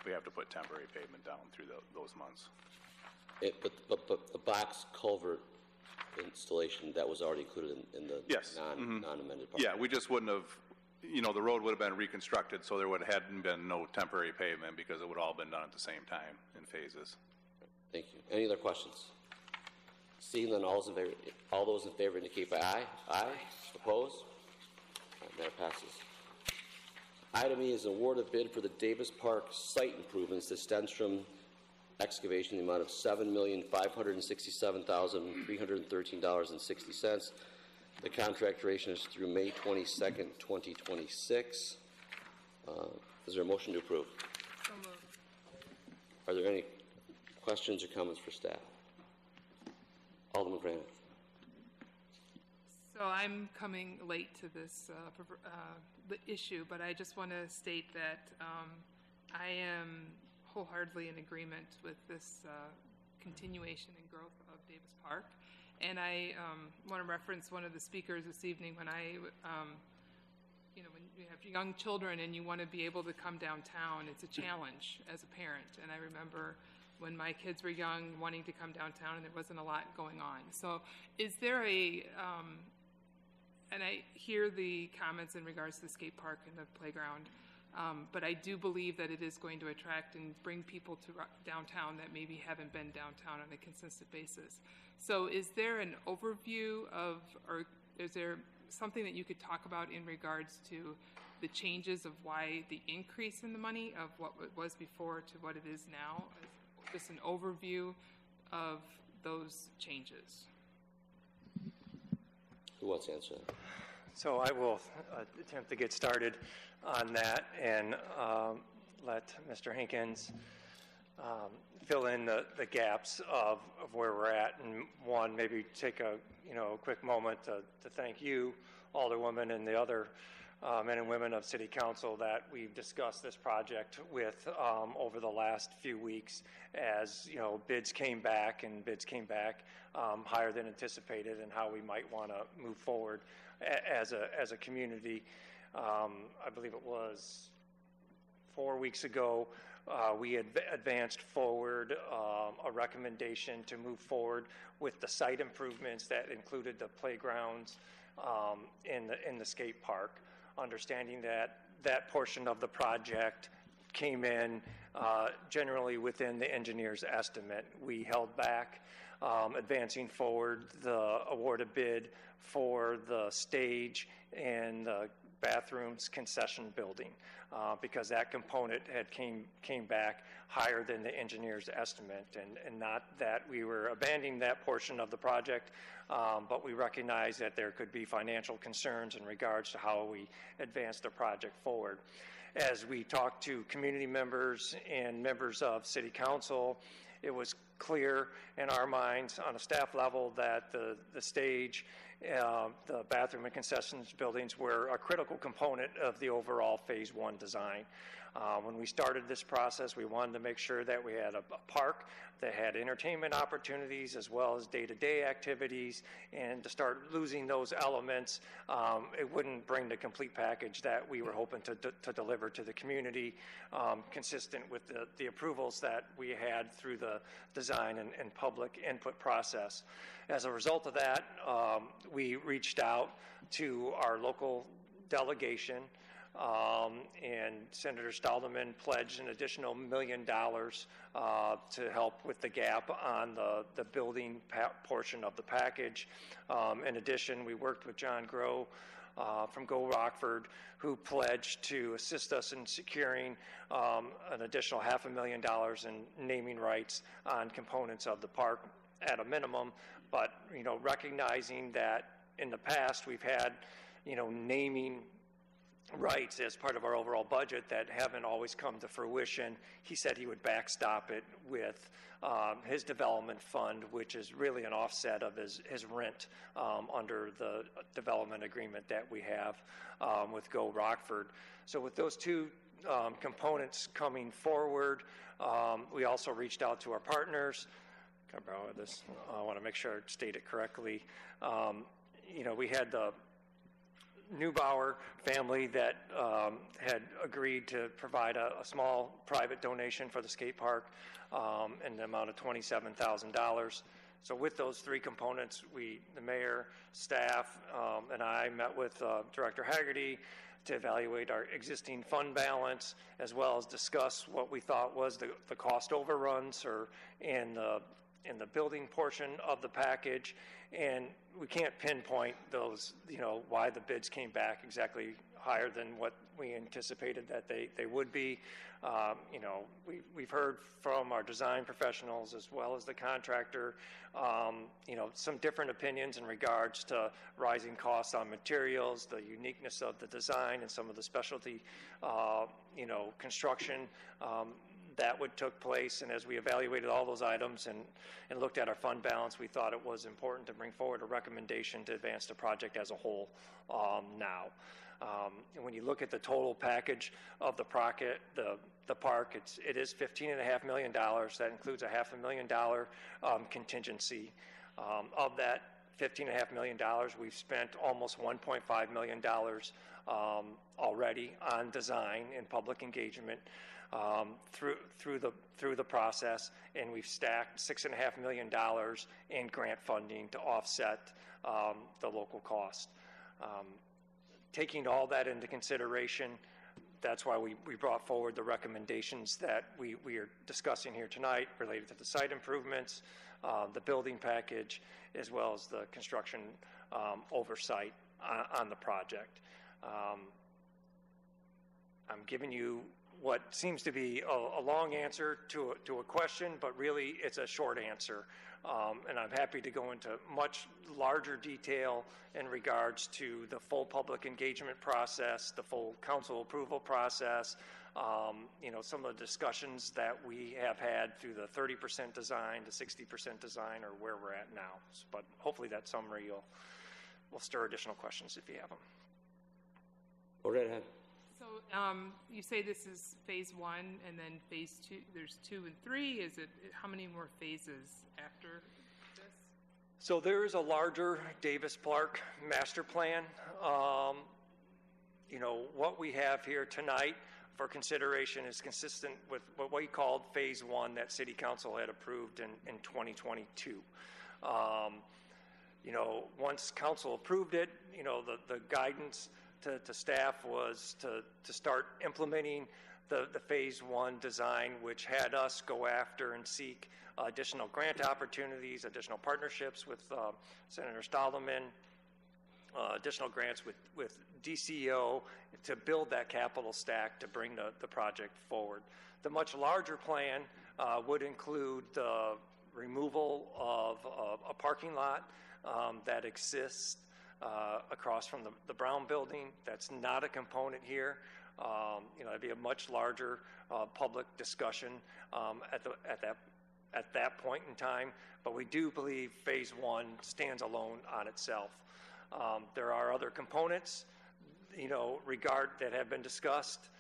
we have to put temporary pavement down through those months. But the box culvert installation, that was already included in the yes. non-amended part? Yeah, we just wouldn't have, the road would have been reconstructed, so there hadn't been no temporary pavement because it would all been done at the same time in phases. Thank you. Any other questions? Seeing none, all those in favor indicate by aye. Aye. Opposed? All right, matter passes. Item E is award of bid for the Davis Park site improvements to Stenstrom excavation in the amount of $7,567,313.60. The contract duration is through May 22nd, 2026. Is there a motion to approve? So moved. Are there any questions or comments for staff? Alderman Grant. So I'm coming late to this the issue, but I just want to state that I am wholeheartedly in agreement with this continuation and growth of Davis Park. And I want to reference one of the speakers this evening when when you have young children and you want to be able to come downtown, it's a challenge as a parent. And I remember when my kids were young wanting to come downtown and there wasn't a lot going on. So is there and I hear the comments in regards to the skate park and the playground, but I do believe that it is going to attract and bring people to downtown that maybe haven't been downtown on a consistent basis. So is there an overview or is there something that you could talk about in regards to the changes of why the increase in the money of what it was before to what it is now? Just an overview of those changes. Who wants to answer that? So I will attempt to get started on that and let Mr. Hinkins fill in the gaps of where we're at, and one, maybe take a quick moment to thank you, Alderwoman, and the other men and women of City Council that we've discussed this project with over the last few weeks as bids came back higher than anticipated, and how we might want to move forward as a community. I believe it was 4 weeks ago, we advanced forward a recommendation to move forward with the site improvements that included the playgrounds in the skate park, understanding that that portion of the project came in generally within the engineer's estimate. We held back advancing forward the awarded bid for the stage and the bathrooms concession building because that component had came back higher than the engineer's estimate, and not that we were abandoning that portion of the project, but we recognize that there could be financial concerns in regards to how we advance the project forward. As we talked to community members and members of City Council, it was clear in our minds on a staff level that the stage, the bathroom and concessions buildings were a critical component of the overall Phase 1 design. When we started this process, we wanted to make sure that we had a park that had entertainment opportunities as well as day-to-day activities, and to start losing those elements, it wouldn't bring the complete package that we were hoping to deliver to the community, consistent with the approvals that we had through the design and public input process. As a result of that, we reached out to our local delegation, and Senator Staldeman pledged an additional $1 million to help with the gap on the building portion of the package. In addition, we worked with John Groh from Go Rockford, who pledged to assist us in securing an additional $500,000 in naming rights on components of the park at a minimum. But recognizing that in the past we've had naming rights as part of our overall budget that haven't always come to fruition, he said he would backstop it with his development fund, which is really an offset of his rent under the development agreement that we have with Go Rockford. So with those two components coming forward, we also reached out to our partners. Can I borrow this? I want to make sure I state it correctly. We had the Neubauer family that had agreed to provide a small private donation for the skate park in the amount of $27,000. So with those three components, the mayor, staff, and I met with Director Haggerty to evaluate our existing fund balance, as well as discuss what we thought was the cost overruns and in the building portion of the package, and we can't pinpoint those, why the bids came back exactly higher than what we anticipated that they would be. We've heard from our design professionals as well as the contractor, some different opinions in regards to rising costs on materials, the uniqueness of the design, and some of the specialty, construction that would took place. And as we evaluated all those items and looked at our fund balance, we thought it was important to bring forward a recommendation to advance the project as a whole now. And when you look at the total package of the park, it is $15.5 million. That includes a $500,000 contingency. Of that $15.5 million, we've spent almost $1.5 million already on design and public engagement through the process, and we've stacked $6.5 million in grant funding to offset the local cost. Taking all that into consideration, that's why we brought forward the recommendations that we are discussing here tonight related to the site improvements, the building package, as well as the construction oversight on the project. I'm giving you what seems to be a long answer to a question, but really it's a short answer. And I'm happy to go into much larger detail in regards to the full public engagement process, the full council approval process, some of the discussions that we have had through the 30% design to 60% design, or where we're at now. But hopefully that summary will stir additional questions if you have them. Go right ahead. So you say this is phase 1 and then phase 2, there's 2 and 3. How many more phases after this? So there is a larger Davis-Clark master plan. What we have here tonight for consideration is consistent with what we called phase 1 that City Council had approved in 2022. Once Council approved it, the guidance to staff was to start implementing the phase 1 design, which had us go after and seek additional grant opportunities, additional partnerships with Senator Stolleman, additional grants with DCO to build that capital stack to bring the project forward. The much larger plan would include the removal of a parking lot that exists across from the Brown building. That's not a component here. It'd be a much larger public discussion at that point in time. But we do believe phase 1 stands alone on itself. There are other components, that have been discussed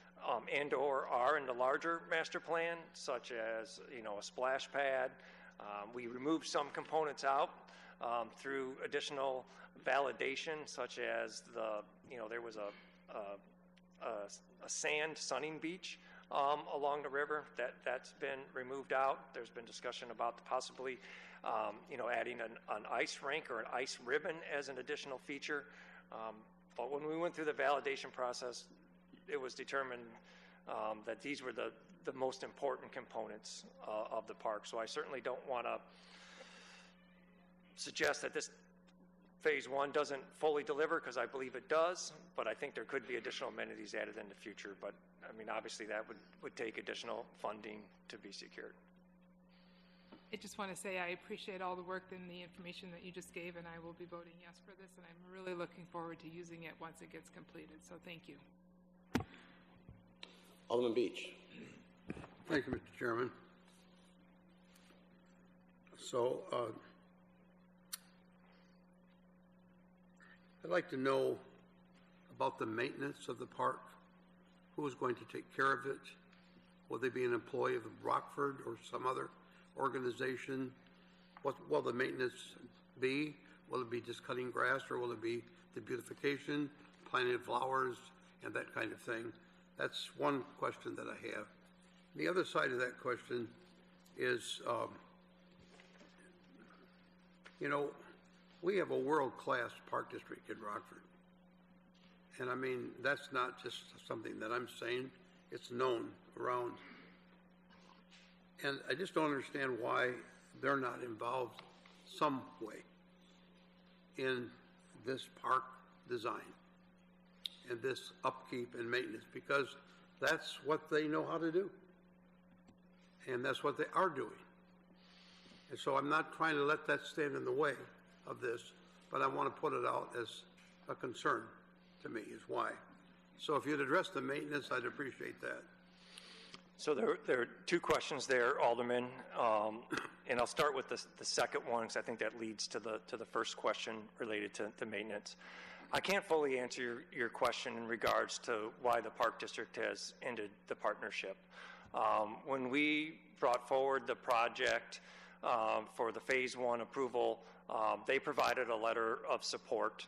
and/or are in the larger master plan, such as a splash pad. We removed some components out through additional validation, such as there was a sand sunning beach along the river that's been removed out. There's been discussion about possibly adding an ice rink or an ice ribbon as an additional feature. But when we went through the validation process, it was determined that these were the most important components of the park. So I certainly don't want to suggest that this phase 1 doesn't fully deliver, because I believe it does, but I think there could be additional amenities added in the future. But obviously that would take additional funding to be secured. I just want to say I appreciate all the work and the information that you just gave, and I will be voting yes for this, and I'm really looking forward to using it once it gets completed. So thank you. Alderman Beach. Thank you, Mr. Chairman. So I'd like to know about the maintenance of the park. Who is going to take care of it? Will they be an employee of Rockford or some other organization? What will the maintenance be? Will it be just cutting grass, or will it be the beautification, planting flowers, and that kind of thing? That's one question that I have. The other side of that question is, we have a world-class park district in Rockford. And that's not just something that I'm saying. It's known around. And I just don't understand why they're not involved some way in this park design and this upkeep and maintenance, because that's what they know how to do. And that's what they are doing. And so I'm not trying to let that stand in the way of this, but I want to put it out as a concern to me is why. So if you'd address the maintenance, I'd appreciate that. So there are two questions there, Alderman, and I'll start with the second one because I think that leads to the first question related to maintenance. I can't fully answer your question in regards to why the Park District has ended the partnership. When we brought forward the project for the Phase 1 approval, they provided a letter of support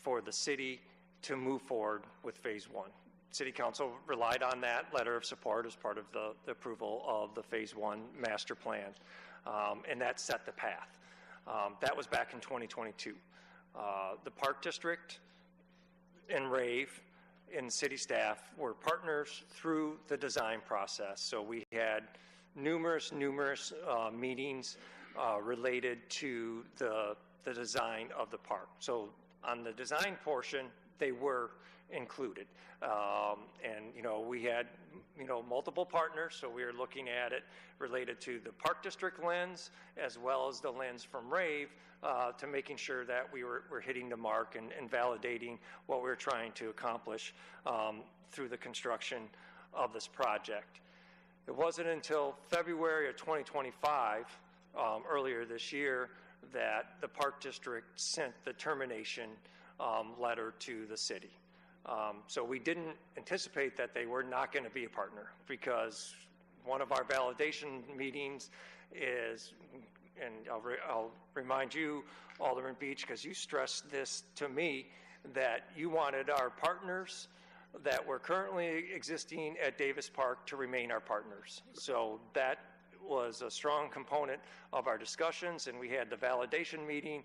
for the city to move forward with Phase 1. City Council relied on that letter of support as part of the approval of the Phase 1 master plan, and that set the path. That was back in 2022. The Park District and RAVE and city staff were partners through the design process. So we had numerous meetings related to the design of the park. So on the design portion, they were included. And, we had, multiple partners, so we were looking at it related to the Park District lens as well as the lens from RAVE to making sure that we were hitting the mark and validating what we were trying to accomplish through the construction of this project. It wasn't until February of 2025, earlier this year, that the Park District sent the termination letter to the city. So we didn't anticipate that they were not going to be a partner, because one of our validation meetings is, and I'll remind you, Alderman Beach, because you stressed this to me, that you wanted our partners that were currently existing at Davis Park to remain our partners. So that was a strong component of our discussions, and we had the validation meeting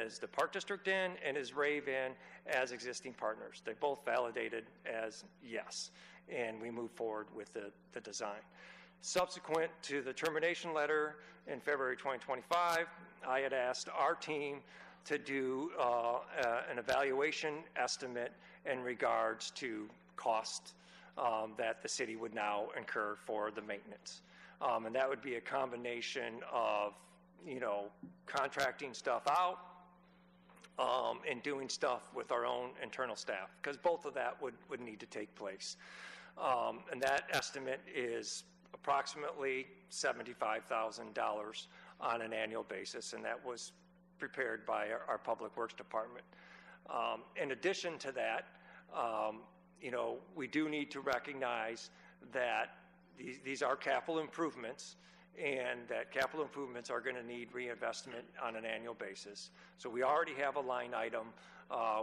as the Park District in and as RAVE in as existing partners. They both validated as yes, and we moved forward with the design. Subsequent to the termination letter in February 2025, I had asked our team to do an evaluation estimate in regards to cost that the city would now incur for the maintenance. And that would be a combination of, contracting stuff out and doing stuff with our own internal staff, because both of that would need to take place. And that estimate is approximately $75,000 on an annual basis, and that was prepared by our Public Works Department. In addition to that, we do need to recognize that these are capital improvements, and that capital improvements are going to need reinvestment on an annual basis. So we already have a line item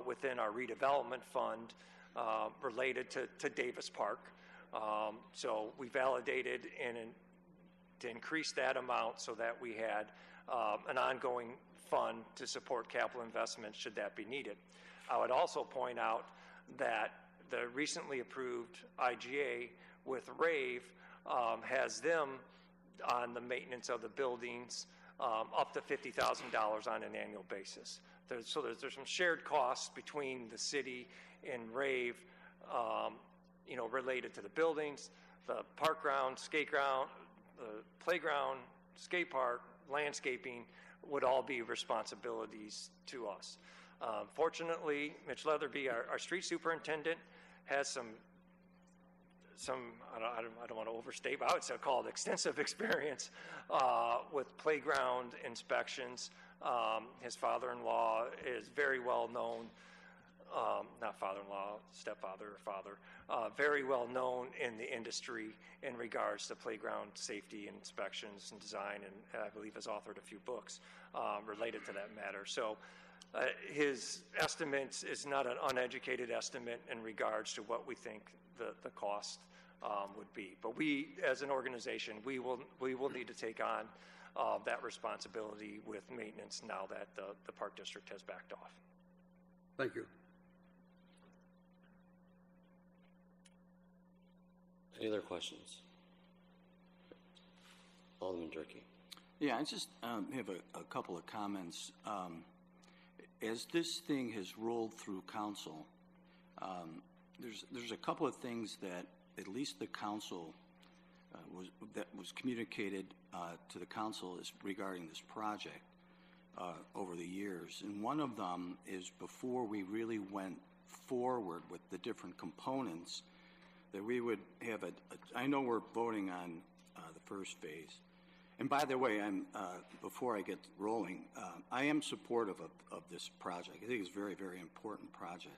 within our redevelopment fund related to Davis Park. So we validated to increase that amount so that we had an ongoing fund to support capital investment should that be needed. I would also point out that the recently approved IGA with RAVE has them on the maintenance of the buildings up to $50,000 on an annual basis. So there's some shared costs between the city and RAVE, related to the buildings, the park ground, skate ground, the playground, skate park, landscaping would all be responsibilities to us. Fortunately, Mitch Leatherby, our street superintendent, has some I don't want to overstate, but I would say call it extensive experience with playground inspections. His father-in-law is very well known, not father-in-law, stepfather or father, very well known in the industry in regards to playground safety inspections and design, and I believe has authored a few books related to that matter. So his estimates is not an uneducated estimate in regards to what we think the cost would be. But we, as an organization, we will need to take on that responsibility with maintenance now that the Park District has backed off. Thank you. Any other questions? Alderman Durkee. Yeah, I just have a couple of comments. As this thing has rolled through council, there's a couple of things that at least the council was communicated to the council is regarding this project over the years. And one of them is before we really went forward with the different components, that we would have I know we're voting on the first phase. And by the way, before I get rolling, I am supportive of this project. I think it's a very, very important project.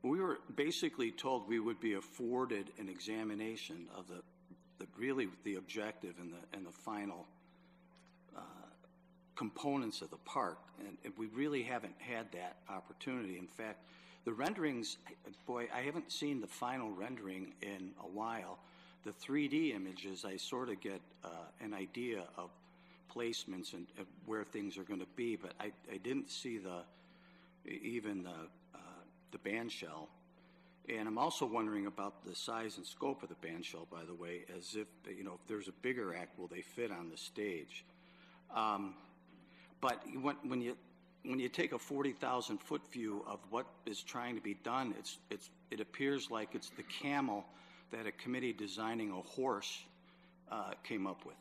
We were basically told we would be afforded an examination of the objective and the final components of the park, and we really haven't had that opportunity. In fact, the renderings, boy, I haven't seen the final rendering in a while. The 3D images, I sort of get an idea of placements and where things are going to be, but I didn't see even the band shell. And I'm also wondering about the size and scope of the band shell, by the way, as if, if there's a bigger act, will they fit on the stage? But when you take a 40,000 foot view of what is trying to be done, it appears like it's the camel that a committee designing a horse came up with.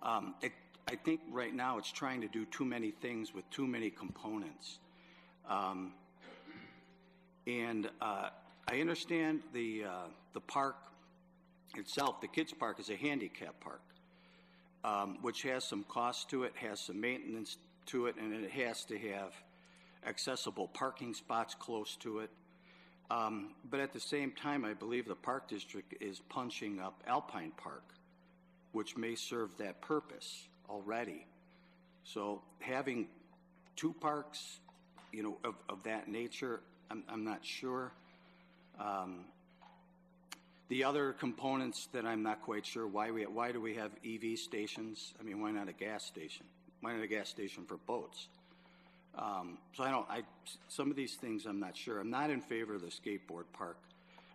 I think right now it's trying to do too many things with too many components. And I understand the park itself, the kids' park, is a handicap park, which has some cost to it, has some maintenance to it, and it has to have accessible parking spots close to it. But at the same time, I believe the Park District is punching up Alpine Park, which may serve that purpose already. So having two parks, of that nature, I'm not sure. The other components that I'm not quite sure, why do we have EV stations? I mean, why not a gas station? Why not a gas station for boats? So some of these things I'm not sure. I'm not in favor of the skateboard park.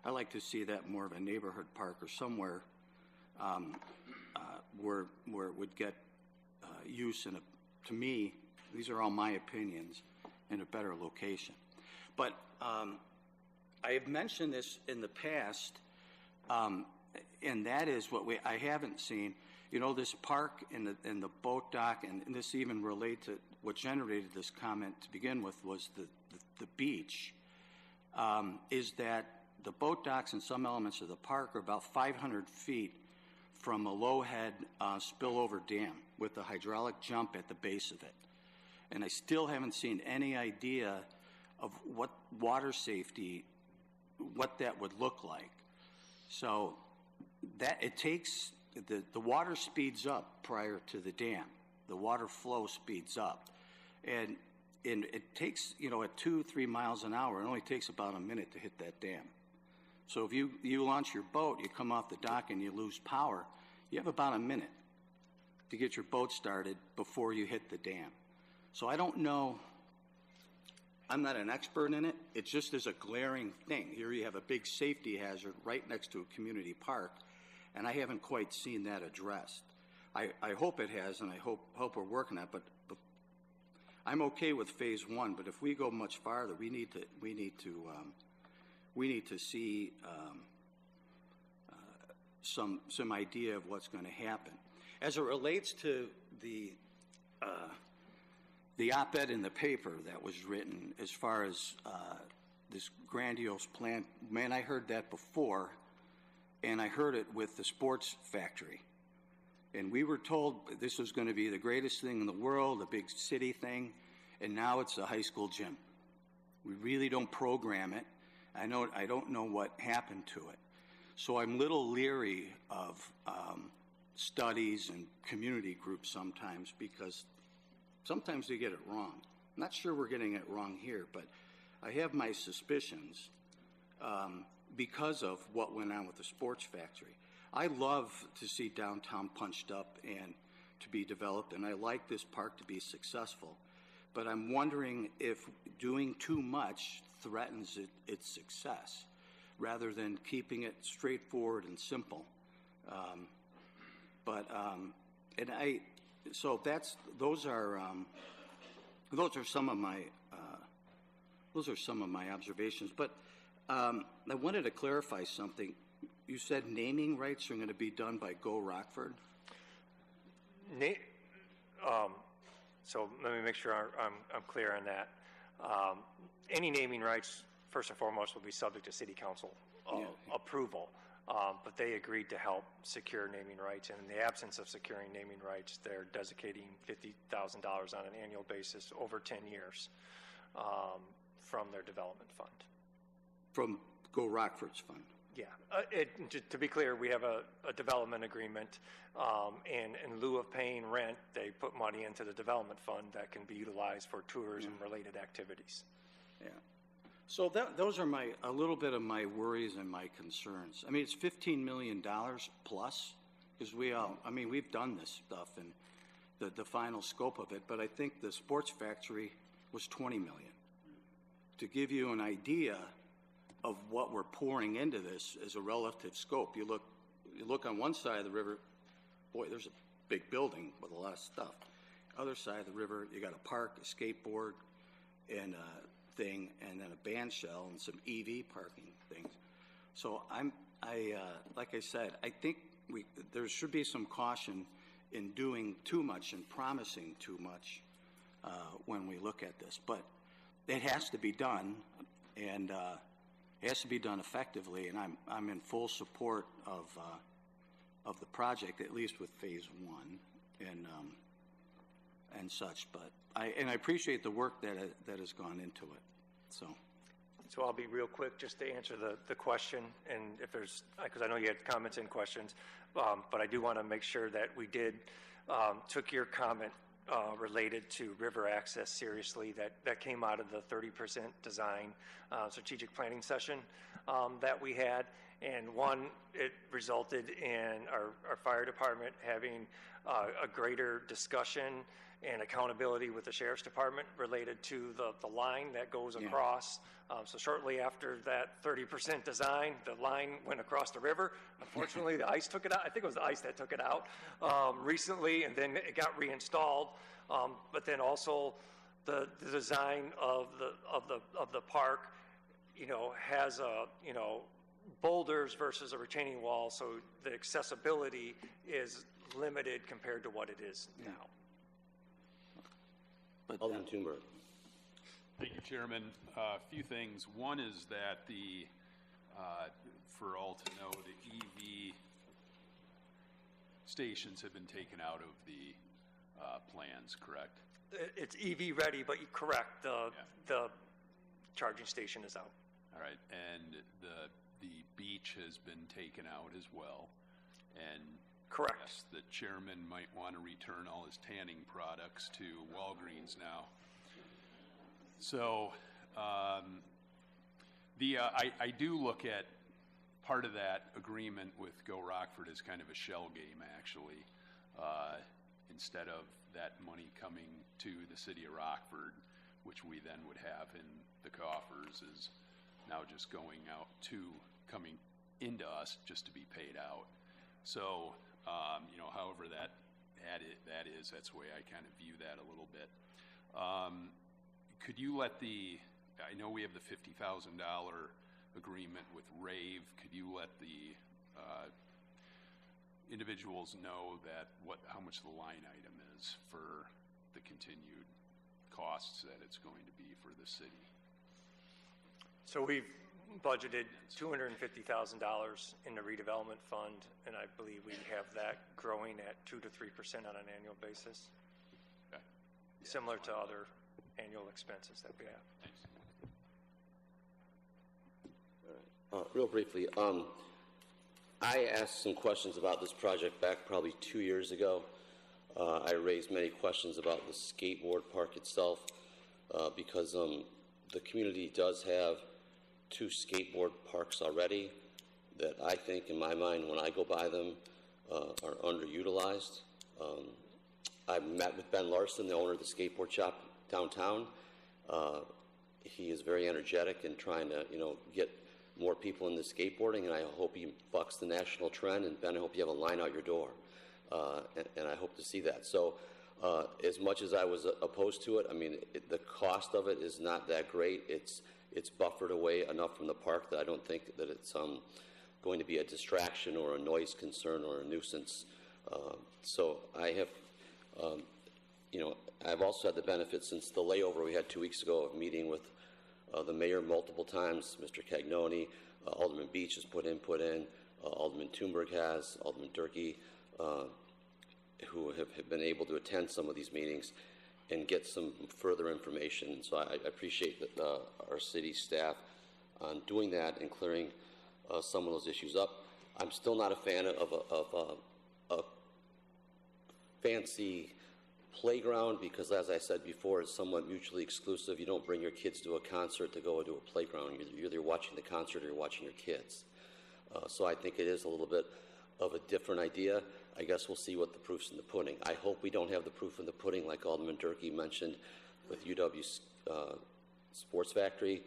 I like to see that more of a neighborhood park or somewhere where it would get use to me, these are all my opinions, in a better location. But I have mentioned this in the past, and that is what I haven't seen. This park and the boat dock, and this even relates to what generated this comment to begin with, was the beach, is that the boat docks and some elements of the park are about 500 feet from a low-head spillover dam with a hydraulic jump at the base of it. And I still haven't seen any idea of what water safety, what that would look like. So that it takes, the water speeds up prior to the dam. The water flow speeds up. And it takes, at 2-3 miles an hour, it only takes about a minute to hit that dam. So if you launch your boat, you come off the dock and you lose power, you have about a minute to get your boat started before you hit the dam. So I don't know, I'm not an expert in it, it just is a glaring thing. Here you have a big safety hazard right next to a community park, and I haven't quite seen that addressed. I hope it has, and I hope we're working on it, but I'm okay with phase one, but if we go much farther, we need to see some idea of what's going to happen. As it relates to the op-ed in the paper that was written as far as this grandiose plan, man, I heard that before, and I heard it with the sports factory. And we were told this was going to be the greatest thing in the world, a big city thing, and now it's a high school gym. We really don't program it. I don't know what happened to it. So I'm a little leery of studies and community groups sometimes, because sometimes they get it wrong. I'm not sure we're getting it wrong here, but I have my suspicions because of what went on with the sports factory. I love to see downtown punched up and to be developed, and I like this park to be successful. But I'm wondering if doing too much threatens its success, rather than keeping it straightforward and simple. But But, and so those are some of my observations. But I wanted to clarify something. You said naming rights are going to be done by Go Rockford? So let me make sure I'm clear on that. Any naming rights, first and foremost, will be subject to City Council approval. But they agreed to help secure naming rights, and in the absence of securing naming rights, they're designating $50,000 on an annual basis over 10 years from their development fund. From Go Rockford's fund? Yeah. To be clear, we have a development agreement, and in lieu of paying rent, they put money into the development fund that can be utilized for tourism-related activities. Yeah. So those are a little bit of my worries and my concerns. I mean, it's $15 million plus, because we've done this stuff and the final scope of it, but I think the sports factory was $20 million. To give you an idea of what we're pouring into this as a relative scope, you look on one side of the river, boy, there's a big building with a lot of stuff. Other side of the river, you got a park, a skateboard, and thing, and then a band shell and some EV parking things. So like I said, I think there should be some caution in doing too much and promising too much when we look at this. But it has to be done, and it has to be done effectively. And I'm in full support of the project, at least with phase one and such. But I appreciate the work that has gone into it. So I'll be real quick just to answer the question, and if there's, because I know you had comments and questions, but I do want to make sure that we took your comment related to river access seriously. That came out of the 30% design strategic planning session that we had, and it resulted in our fire department having a greater discussion and accountability with the Sheriff's Department related to the line that goes across. So shortly after that 30% design, the line went across the river. Unfortunately, the ice took it out. I think it was the ice that took it out recently, and then it got reinstalled. But then also the design of the park, has boulders versus a retaining wall, so the accessibility is limited compared to what it is now. Alderman Thunberg. Thank you, Chairman. A few things. One is that for all to know, the EV stations have been taken out of the plans, correct? It's EV ready, but you're correct. The charging station is out. All right, and the beach has been taken out as well. And correct. Yes, the chairman might want to return all his tanning products to Walgreens now. So I do look at part of that agreement with Go Rockford as kind of a shell game, actually. Instead of that money coming to the city of Rockford, which we then would have in the coffers, is now just coming into us just to be paid out. So, however that is, that's the way I kind of view that a little bit. Could you I know we have the $50,000 agreement with RAVE. Could you let the individuals know how much the line item is for the continued costs that it's going to be for the city? So we've budgeted $250,000 in the redevelopment fund, and I believe we have that growing at 2 to 3% on an annual basis. Okay. Similar to other annual expenses that we have. Thanks. Real briefly, I asked some questions about this project back probably 2 years ago. I raised many questions about the skateboard park itself because the community does have 2 skateboard parks already that I think, in my mind, when I go by them, are underutilized. I met with Ben Larson, the owner of the skateboard shop downtown. He is very energetic in trying to, get more people into skateboarding, and I hope he bucks the national trend. And Ben, I hope you have a line out your door. and I hope to see that. So as much as I was opposed to it, I mean, the cost of it is not that great. It's buffered away enough from the park that I don't think that it's going to be a distraction or a noise concern or a nuisance. So I have, I've also had the benefit since the layover we had 2 weeks ago of meeting with the mayor multiple times, Mr. Cagnoni, Alderman Beach has put input in, Alderman Thunberg has, Alderman Durkee, who have been able to attend some of these meetings and get some further information. So I appreciate that, our city staff on doing that and clearing some of those issues up. I'm still not a fan of a fancy playground because, as I said before, it's somewhat mutually exclusive. You don't bring your kids to a concert to go to a playground. You're either watching the concert or you're watching your kids. So I think it is a little bit of a different idea. I guess we'll see what the proof's in the pudding. I hope we don't have the proof in the pudding like Alderman Durkee mentioned with UW Sports Factory.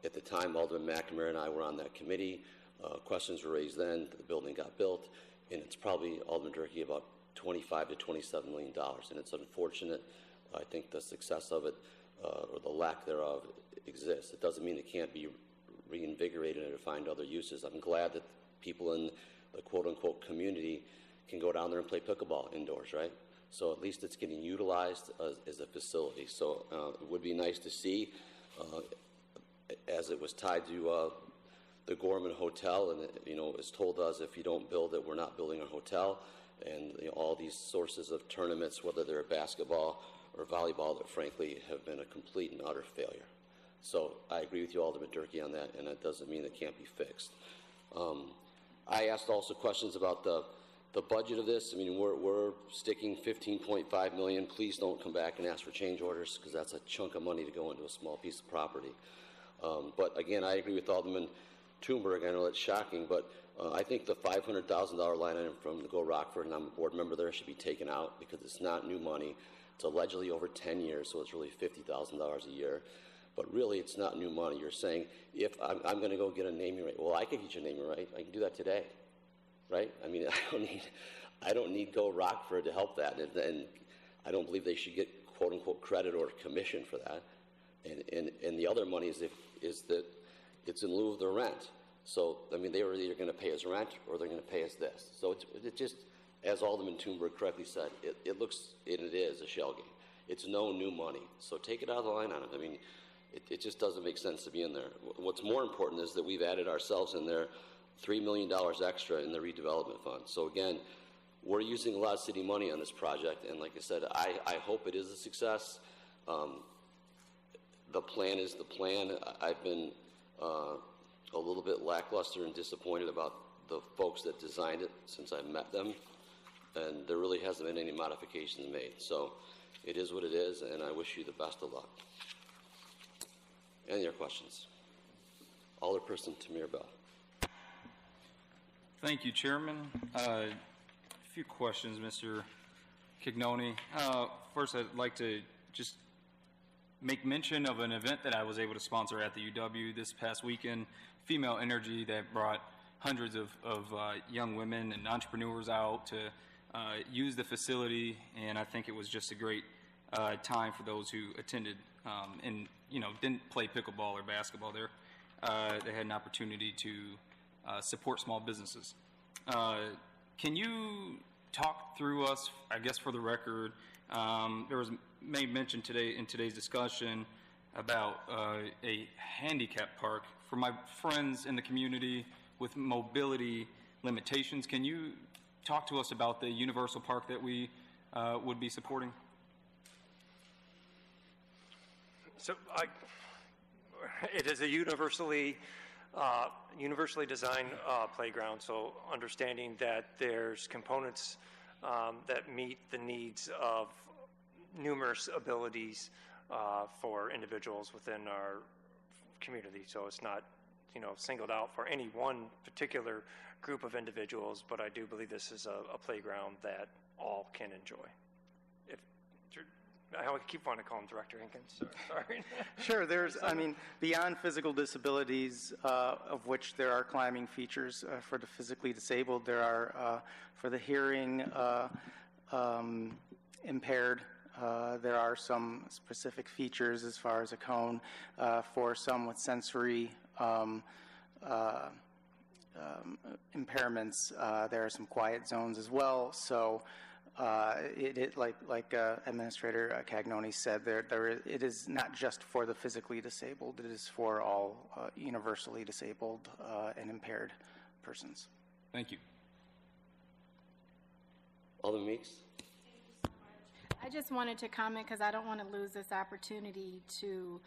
At the time, Alderman McNamara and I were on that committee. Questions were raised then. The building got built, and it's probably, Alderman Durkee, about $25 to $27 million. And it's unfortunate. I think the success of it, or the lack thereof, exists. It doesn't mean it can't be reinvigorated or find other uses. I'm glad that people in the quote-unquote community can go down there and play pickleball indoors, right? So at least it's getting utilized as a facility. So it would be nice to see, as it was tied to the Gorman Hotel, and it's told us if you don't build it, we're not building a hotel, and all these sources of tournaments, whether they're basketball or volleyball, that frankly have been a complete and utter failure. So I agree with you, Alderman Durkee, on that, and that doesn't mean it can't be fixed. I asked also questions about the budget of this. I mean, we're sticking $15.5 million. Please don't come back and ask for change orders because that's a chunk of money to go into a small piece of property. But again, I agree with Alderman Thunberg. I know it's shocking, but I think the $500,000 line item from the Go Rockford, and I'm a board member there, should be taken out because it's not new money. It's allegedly over 10 years, so it's really $50,000 a year. But really, it's not new money. You're saying, if I'm going to go get a naming right, well, I can get you a naming right. I can do that today, right? I mean, I don't need Go Rockford to help that, and I don't believe they should get quote unquote credit or commission for that. And the other money is that it's in lieu of the rent. So I mean, they were either going to pay us rent or they're going to pay us this. So it just, as Alderman Thunberg correctly said, it looks, and it is a shell game. It's no new money. So take it out of the line on it. I mean, it just doesn't make sense to be in there. What's more important is that we've added ourselves in there $3 million extra in the redevelopment fund. So again, we're using a lot of city money on this project, and like I said, I hope it is a success. The plan is the plan. I've been a little bit lackluster and disappointed about the folks that designed it since I met them, and there really hasn't been any modifications made. So it is what it is, and I wish you the best of luck. Any other questions? Alderperson Tamir Bell. Thank you, Chairman. A few questions, Mr. Cagnoni. First, I'd like to just make mention of an event that I was able to sponsor at the UW this past weekend, Female Energy, that brought hundreds of young women and entrepreneurs out to use the facility, and I think it was just a great time for those who attended and didn't play pickleball or basketball there. They had an opportunity to support small businesses. Can you talk through us, I guess for the record, there was made mention today in today's discussion about a handicap park for my friends in the community with mobility limitations. Can you talk to us about the universal park that we would be supporting? So it is a universally designed playground, so understanding that there's components that meet the needs of numerous abilities for individuals within our community. So it's not, singled out for any one particular group of individuals, but I do believe this is a playground that all can enjoy. I keep wanting to call him Director Hinkins, sorry. Sure, beyond physical disabilities, of which there are climbing features for the physically disabled, there are, for the hearing impaired, there are some specific features as far as a cone. For some with sensory impairments, there are some quiet zones as well. So like Administrator Cagnoni said, it is not just for the physically disabled, it is for all universally disabled and impaired persons. Thank you. Alderman Meeks? I just wanted to comment because I don't want to lose this opportunity to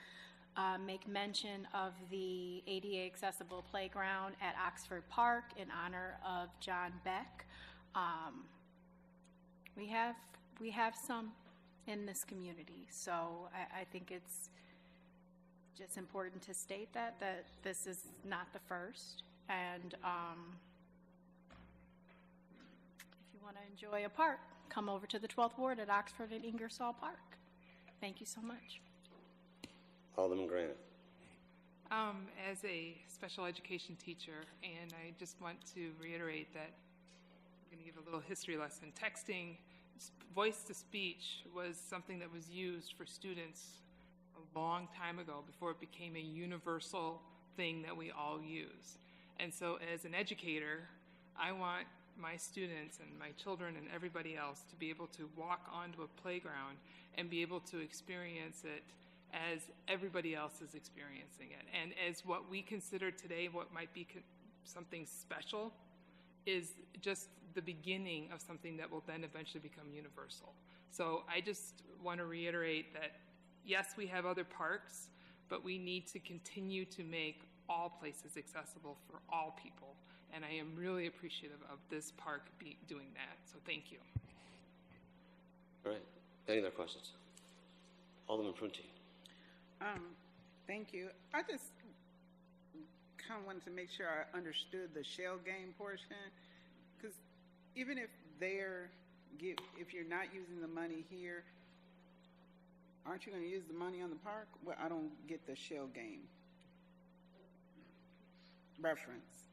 make mention of the ADA accessible playground at Oxford Park in honor of John Beck. We have some in this community, so I think it's just important to state that this is not the first, and if you want to enjoy a park, come over to the 12th Ward at Oxford and Ingersoll Park. Thank you so much. Alderman Grant. As a special education teacher, and I just want to reiterate that I'm going to give a little history lesson. Texting, voice-to-speech was something that was used for students a long time ago before it became a universal thing that we all use. And so as an educator, I want my students and my children and everybody else to be able to walk onto a playground and be able to experience it as everybody else is experiencing it. And as what we consider today, what might be something special, is just the beginning of something that will then eventually become universal. So I just want to reiterate that, yes, we have other parks, but we need to continue to make all places accessible for all people. And I am really appreciative of this park doing that. So thank you. All right. Any other questions? Alderman Prunty. Thank you. I just kind of wanted to make sure I understood the shell game portion, because even if if you're not using the money here, aren't you going to use the money on the park? Well, I don't get the shell game reference.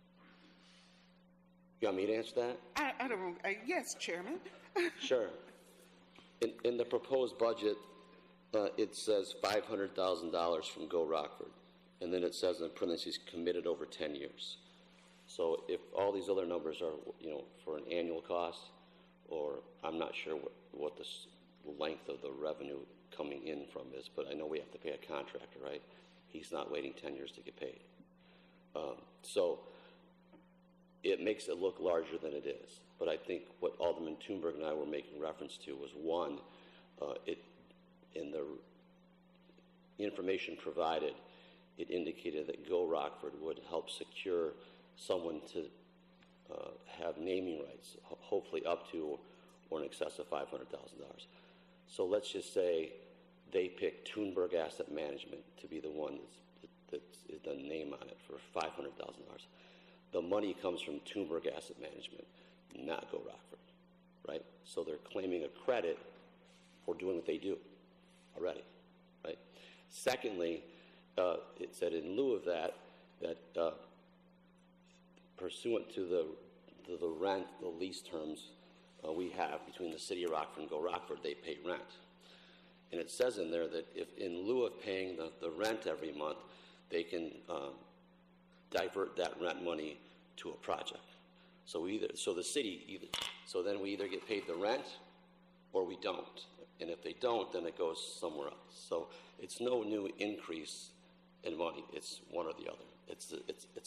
You want me to answer that? I don't. Yes, Chairman. Sure. In the proposed budget, it says $500,000 from Go Rockford, and then it says in parentheses committed over 10 years. So if all these other numbers are, for an annual cost, or I'm not sure what the length of the revenue coming in from is, but I know we have to pay a contractor, right? He's not waiting 10 years to get paid. So it makes it look larger than it is. But I think what Alderman Thunberg and I were making reference to was, one, in the information provided, it indicated that Go Rockford would help secure someone to have naming rights, hopefully up to or in excess of $500,000. So let's just say they pick Thunberg Asset Management to be the one that's the name on it for $500,000. The money comes from Thunberg Asset Management, not Go Rockford, right? So they're claiming a credit for doing what they do already, right? Secondly, it said in lieu of that pursuant to the rent, the lease terms we have between the city of Rockford and Go Rockford, they pay rent. And it says in there that if in lieu of paying the rent every month, they can divert that rent money to a project. So then we either get paid the rent or we don't. And if they don't, then it goes somewhere else. So it's no new increase in money. It's one or the other. It's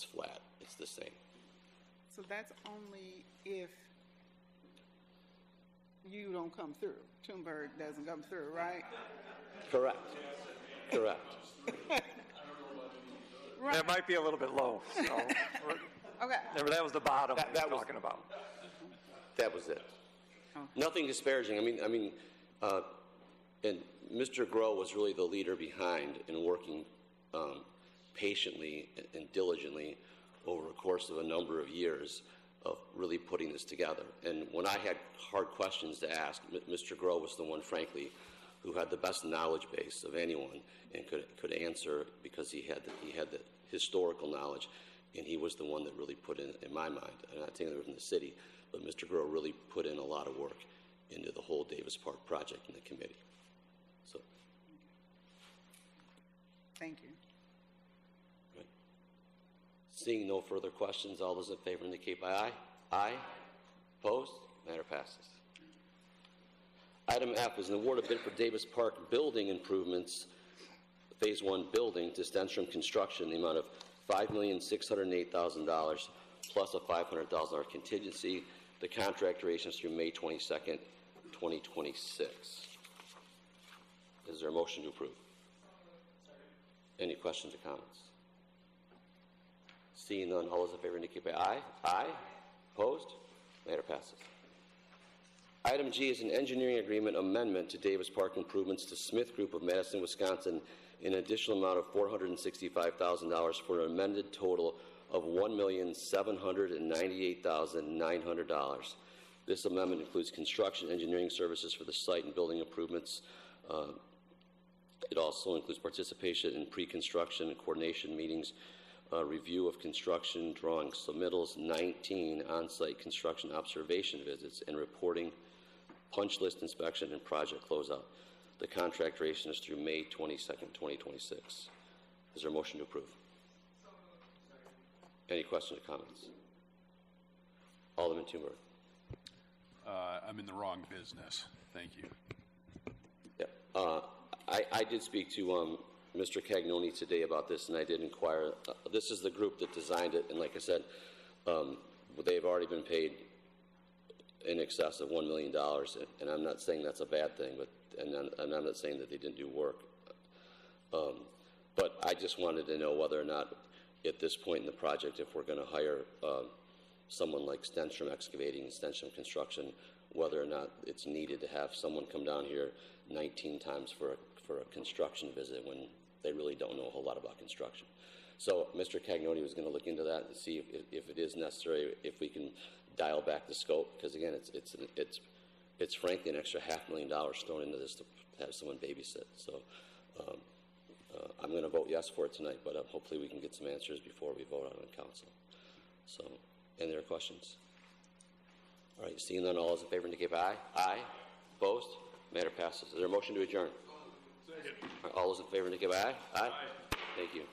flat. It's the same. So that's only if you don't come through. Thunberg doesn't come through, right? Correct. Right. That might be a little bit low. So okay. That was the bottom we were talking about. That was it. Nothing disparaging. I mean, and Mr. Groh was really the leader behind in working patiently and diligently over a course of a number of years of really putting this together. And when I had hard questions to ask, Mr. Groh was the one, frankly, who had the best knowledge base of anyone and could answer because he had the historical knowledge, and he was the one that really put in my mind, I'm not taking it from the city, but Mr. Grow really put in a lot of work into the whole Davis Park project in the committee. So, thank you. right. Seeing no further questions, all those in favor indicate by aye. Aye. Opposed? Matter passes. Item F is an award of bid for Davis Park building improvements, Phase 1 building to Stenstrom Construction in the amount of $5,608,000 plus a $500,000 contingency. The contract duration is through May 22nd, 2026. Is there a motion to approve? Any questions or comments? Seeing none, all those in favor indicate by aye. Aye. Opposed? Matter passes. Item G is an engineering agreement amendment to Davis Park improvements to Smith Group of Madison, Wisconsin, in an additional amount of $465,000 for an amended total of $1,798,900. This amendment includes construction engineering services for the site and building improvements. It also includes participation in pre-construction and coordination meetings, review of construction drawings, submittals, 19 on-site construction observation visits, and reporting, punch list inspection, and project closeout. The contract duration is through May 22nd, 2026. Is there a motion to approve? Any questions or comments? Alderman Toomber. I'm in the wrong business. Thank you. Yeah. I did speak to Mr. Cagnoni today about this, and I did inquire. This is the group that designed it, and like I said, they've already been paid in excess of $1 million, and I'm not saying that's a bad thing, and I'm not saying that they didn't do work. But I just wanted to know whether or not, at this point in the project, if we're going to hire someone like Stenstrom Excavating and Stenstrom Construction, whether or not it's needed to have someone come down here 19 times for a construction visit when they really don't know a whole lot about construction. So Mr. Cagnoni was going to look into that and see if it is necessary, if we can dial back the scope, because again, it's frankly an extra $500,000 thrown into this to have someone babysit. So I'm going to vote yes for it tonight, but hopefully we can get some answers before we vote on it in council. So, any other questions? All right, seeing none, all those in favor indicate by aye. Aye. Opposed? Matter passes. Is there a motion to adjourn? Second. All those in favor indicate by aye. Aye. Thank you.